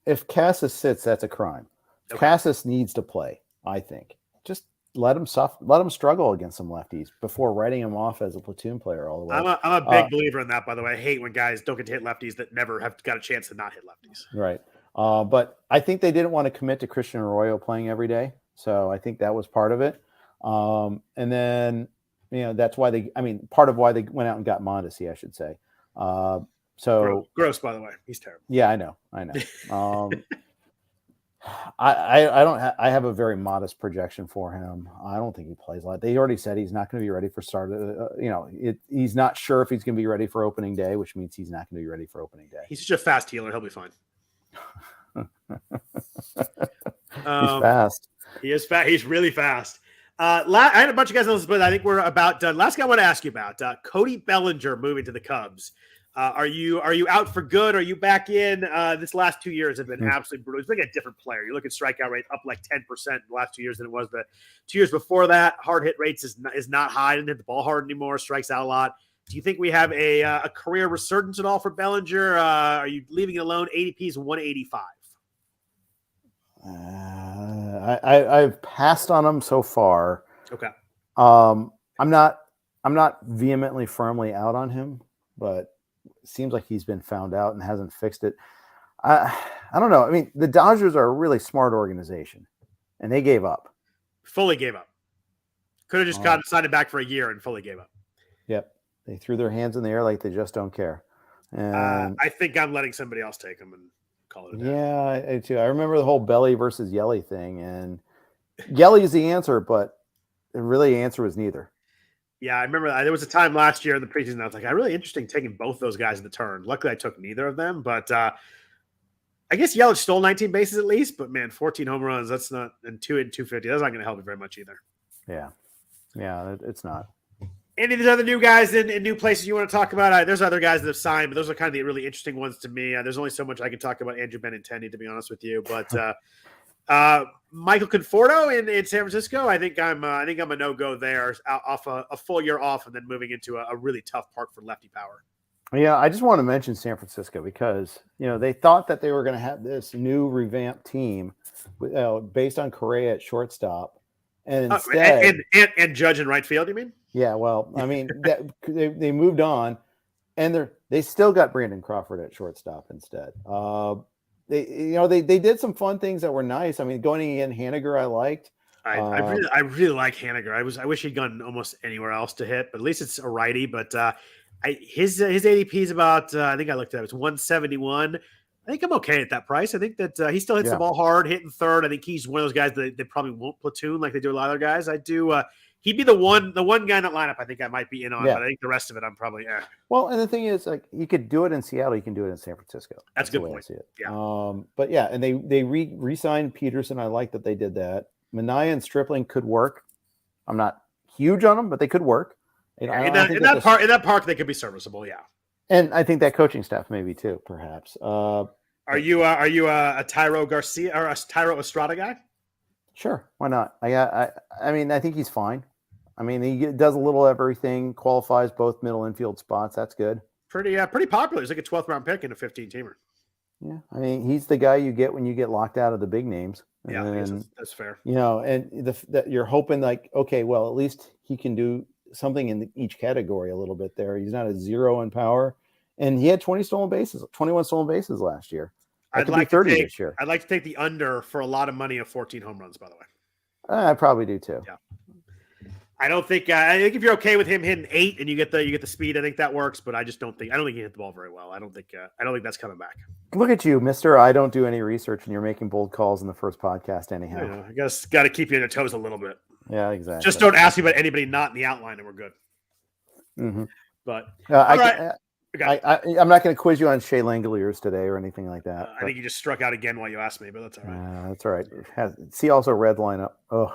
If Casas sits, that's a crime. Okay. Casas needs to play, I think. Just let him struggle against some lefties before writing him off as a platoon player all the way. I'm a big believer in that, by the way. I hate when guys don't get to hit lefties that never have got a chance to not hit lefties. Right. But I think they didn't want to commit to Christian Arroyo playing every day. So I think that was part of it. And then that's why part of why they went out and got Mondesi, I should say. So gross, by the way. He's terrible. Yeah, I know. I have a very modest projection for him. I don't think he plays a lot. They already said he's not going to be ready for start. He's not sure if he's going to be ready for opening day, which means he's not going to be ready for opening day. He's such a fast healer. He'll be fine. He's fast. He is fast. He's really fast. I had a bunch of guys on this, but I think we're about done. Last guy I want to ask you about, Cody Bellinger moving to the Cubs. Are you out for good? Are you back in? This last 2 years have been absolutely brutal. He's like a different player. You look at strikeout rate up like 10% in the last 2 years than it was the 2 years before that. Hard hit rates is not high. Didn't hit the ball hard anymore. Strikes out a lot. Do you think we have a career resurgence at all for Bellinger? Are you leaving it alone? ADP's 185. I've passed on him so far. Okay. I'm not vehemently firmly out on him, but it seems like he's been found out and hasn't fixed it. I don't know. I mean, the Dodgers are a really smart organization, and they gave up. Fully gave up. Could have just signed it back for a year and fully gave up. Yep. They threw their hands in the air like they just don't care. And I think I'm letting somebody else take them and call it a day. Yeah, I too. I remember the whole Belly versus Yelly thing, and Yelly is the answer, but really the answer was neither. Yeah, I remember there was a time last year in the preseason I was like, I really interesting taking both those guys in the turn. Luckily, I took neither of them, but I guess Yelich stole 19 bases at least. But man, 14 home runs, that's not, and 250, that's not going to help you very much either. Yeah, it's not. Any of these other new guys in new places you want to talk about? There's other guys that have signed, but those are kind of the really interesting ones to me. There's only so much I can talk about Andrew Benintendi, to be honest with you. But Michael Conforto in San Francisco, I think I'm a no-go there, off a full year off and then moving into a really tough park for lefty power. Yeah, I just want to mention San Francisco because, they thought that they were going to have this new revamped team based on Correa at shortstop. And instead, and Judge in right field, you mean? Yeah, well, I mean, they moved on, and they still got Brandon Crawford at shortstop instead. They did some fun things that were nice. I mean, going in Haniger, I liked. I really like Haniger. I wish he'd gone almost anywhere else to hit, but at least it's a righty. But his ADP is about I think I looked at it. It's 171. I think I'm okay at that price. I think that he still hits the ball hard, hitting third. I think he's one of those guys that they probably won't platoon like they do a lot of other guys. I do. He'd be the one guy in that lineup I think I might be in on, but I think the rest of it I'm probably Well, and the thing is, like, you could do it in Seattle, you can do it in San Francisco. That's a good point. I see it. Yeah. But yeah, and they re-signed Peterson. I like that they did that. Minaya and Stripling could work. I'm not huge on them, but they could work. In that park, they could be serviceable. Yeah. And I think that coaching staff maybe too, perhaps. Are you a Tyro Garcia or a Tyro Estrada guy? Sure, why not? I mean, I think he's fine. I mean, he does a little everything, qualifies both middle infield spots. That's good. Pretty popular. He's like a 12th round pick and a 15-teamer. Yeah, I mean, he's the guy you get when you get locked out of the big names. Yeah, and, that's fair. And that you're hoping like, okay, well, at least he can do something in each category a little bit there. He's not a zero in power, and he had 21 stolen bases last year. I'd like 30 this year. I'd like to take the under for a lot of money of 14 home runs, by the way. I probably do too. Yeah. I think if you're okay with him hitting 8 and you get the speed, I think that works. But I don't think he hit the ball very well. I don't think that's coming back. Look at you, Mister. I don't do any research, and you're making bold calls in the first podcast, anyhow. I guess got to keep you on your toes a little bit. Yeah, exactly. Just don't ask me about anybody not in the outline, and we're good. Mm-hmm. But all right. I'm not going to quiz you on Shea Langoliers today or anything like that. I think you just struck out again while you asked me, but that's all right. That's all right. See also red lineup. Oh.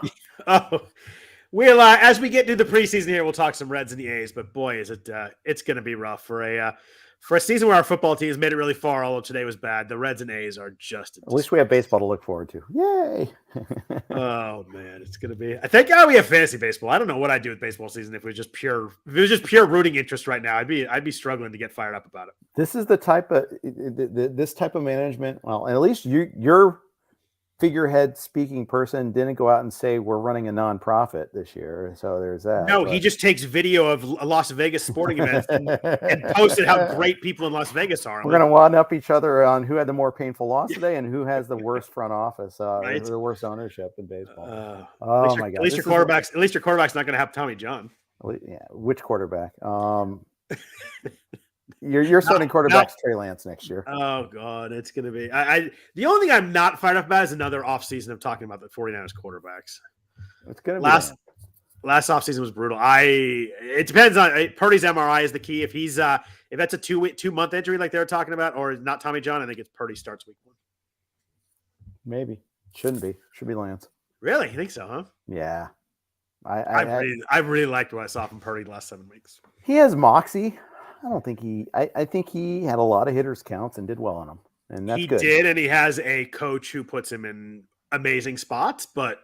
We'll as we get into the preseason here, we'll talk some Reds and the A's. But boy, is it it's going to be rough for a season where our football team has made it really far. Although today was bad, the Reds and A's are just. At least we have baseball to look forward to. Yay! Oh man, it's going to be. I think we have fantasy baseball. I don't know what I'd do with baseball season if it was just pure rooting interest right now. I'd be struggling to get fired up about it. This is the type of this type of management. Well, at least you're. Figurehead speaking person didn't go out and say we're running a nonprofit this year, so there's that. No, he just takes video of Las Vegas sporting events and posted how great people in Las Vegas are. We're going to one up each other on who had the more painful loss today and who has the worst front office, right? The worst ownership in baseball. Oh my god! At least your quarterback's not going to have Tommy John. Yeah, which quarterback? You're starting quarterbacks Trey Lance next year. Oh God, it's going to be. The only thing I'm not fired up about is another offseason of talking about the 49ers quarterbacks. It's going to be last offseason was brutal. It depends on Purdy's MRI is the key. If that's a 2-month injury like they were talking about, or not Tommy John, I think it's Purdy starts week 1. Maybe shouldn't be. Should be Lance. Really, you think so? Huh? Yeah. I really liked what I saw from Purdy the last 7 weeks. He has moxie. I think he had a lot of hitters counts and did well on them. And that's good. He did, and he has a coach who puts him in amazing spots, but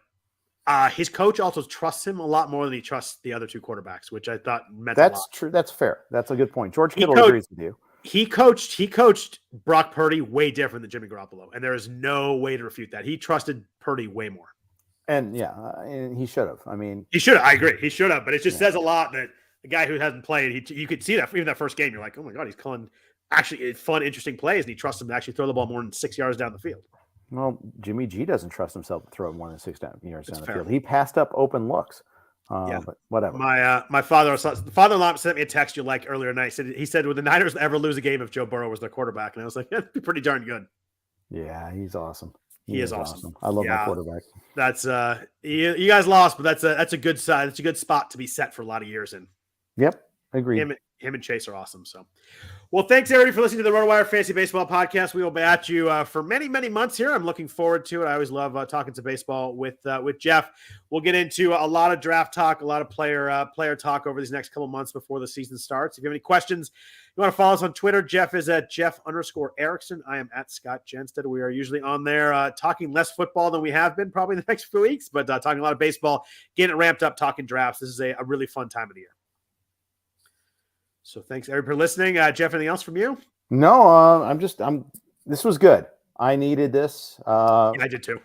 his coach also trusts him a lot more than he trusts the other 2 quarterbacks, which I thought meant a lot. That's true. That's fair. That's a good point. George Kittle agrees with you. He coached Brock Purdy way different than Jimmy Garoppolo, and there is no way to refute that. He trusted Purdy way more. And and he should have. I mean, he should have. I agree. He should have, but it just says a lot that a guy who hasn't played, you could see that even that first game. You're like, oh my God, he's calling actually fun, interesting plays, and he trusts him to actually throw the ball more than 6 yards down the field. Well, Jimmy G doesn't trust himself to throw more than 6 yards That's down the fair. field. He passed up open looks. Yeah. But whatever. My father-in-law sent me a text you like earlier tonight. He said, would the Niners ever lose a game if Joe Burrow was their quarterback? And I was like, that'd be pretty darn good. Yeah, he's awesome. He is awesome. I love my quarterback. That's you guys lost, but that's a good side. That's a good spot to be set for a lot of years in. Yep, agreed. Him and Chase are awesome. So, well, thanks everybody for listening to the RotoWire Fantasy Baseball Podcast. We will be at you for many, many months here. I'm looking forward to it. I always love talking to baseball with Jeff. We'll get into a lot of draft talk, a lot of player talk over these next couple months before the season starts. If you have any questions, you want to follow us on Twitter. Jeff is at Jeff_Erickson. I am at Scott Jenstad. We are usually on there talking less football than we have been probably in the next few weeks, but talking a lot of baseball, getting it ramped up, talking drafts. This is a really fun time of the year. So thanks everybody for listening. Jeff, anything else from you? No, this was good. I needed this. I did too.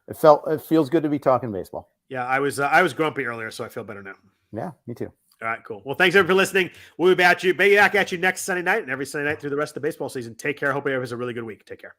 It feels good to be talking baseball. Yeah, I was grumpy earlier, so I feel better now. Yeah, me too. All right, cool. Well, thanks everybody for listening. We'll be back at you next Sunday night and every Sunday night through the rest of the baseball season. Take care. Hope everybody has a really good week. Take care.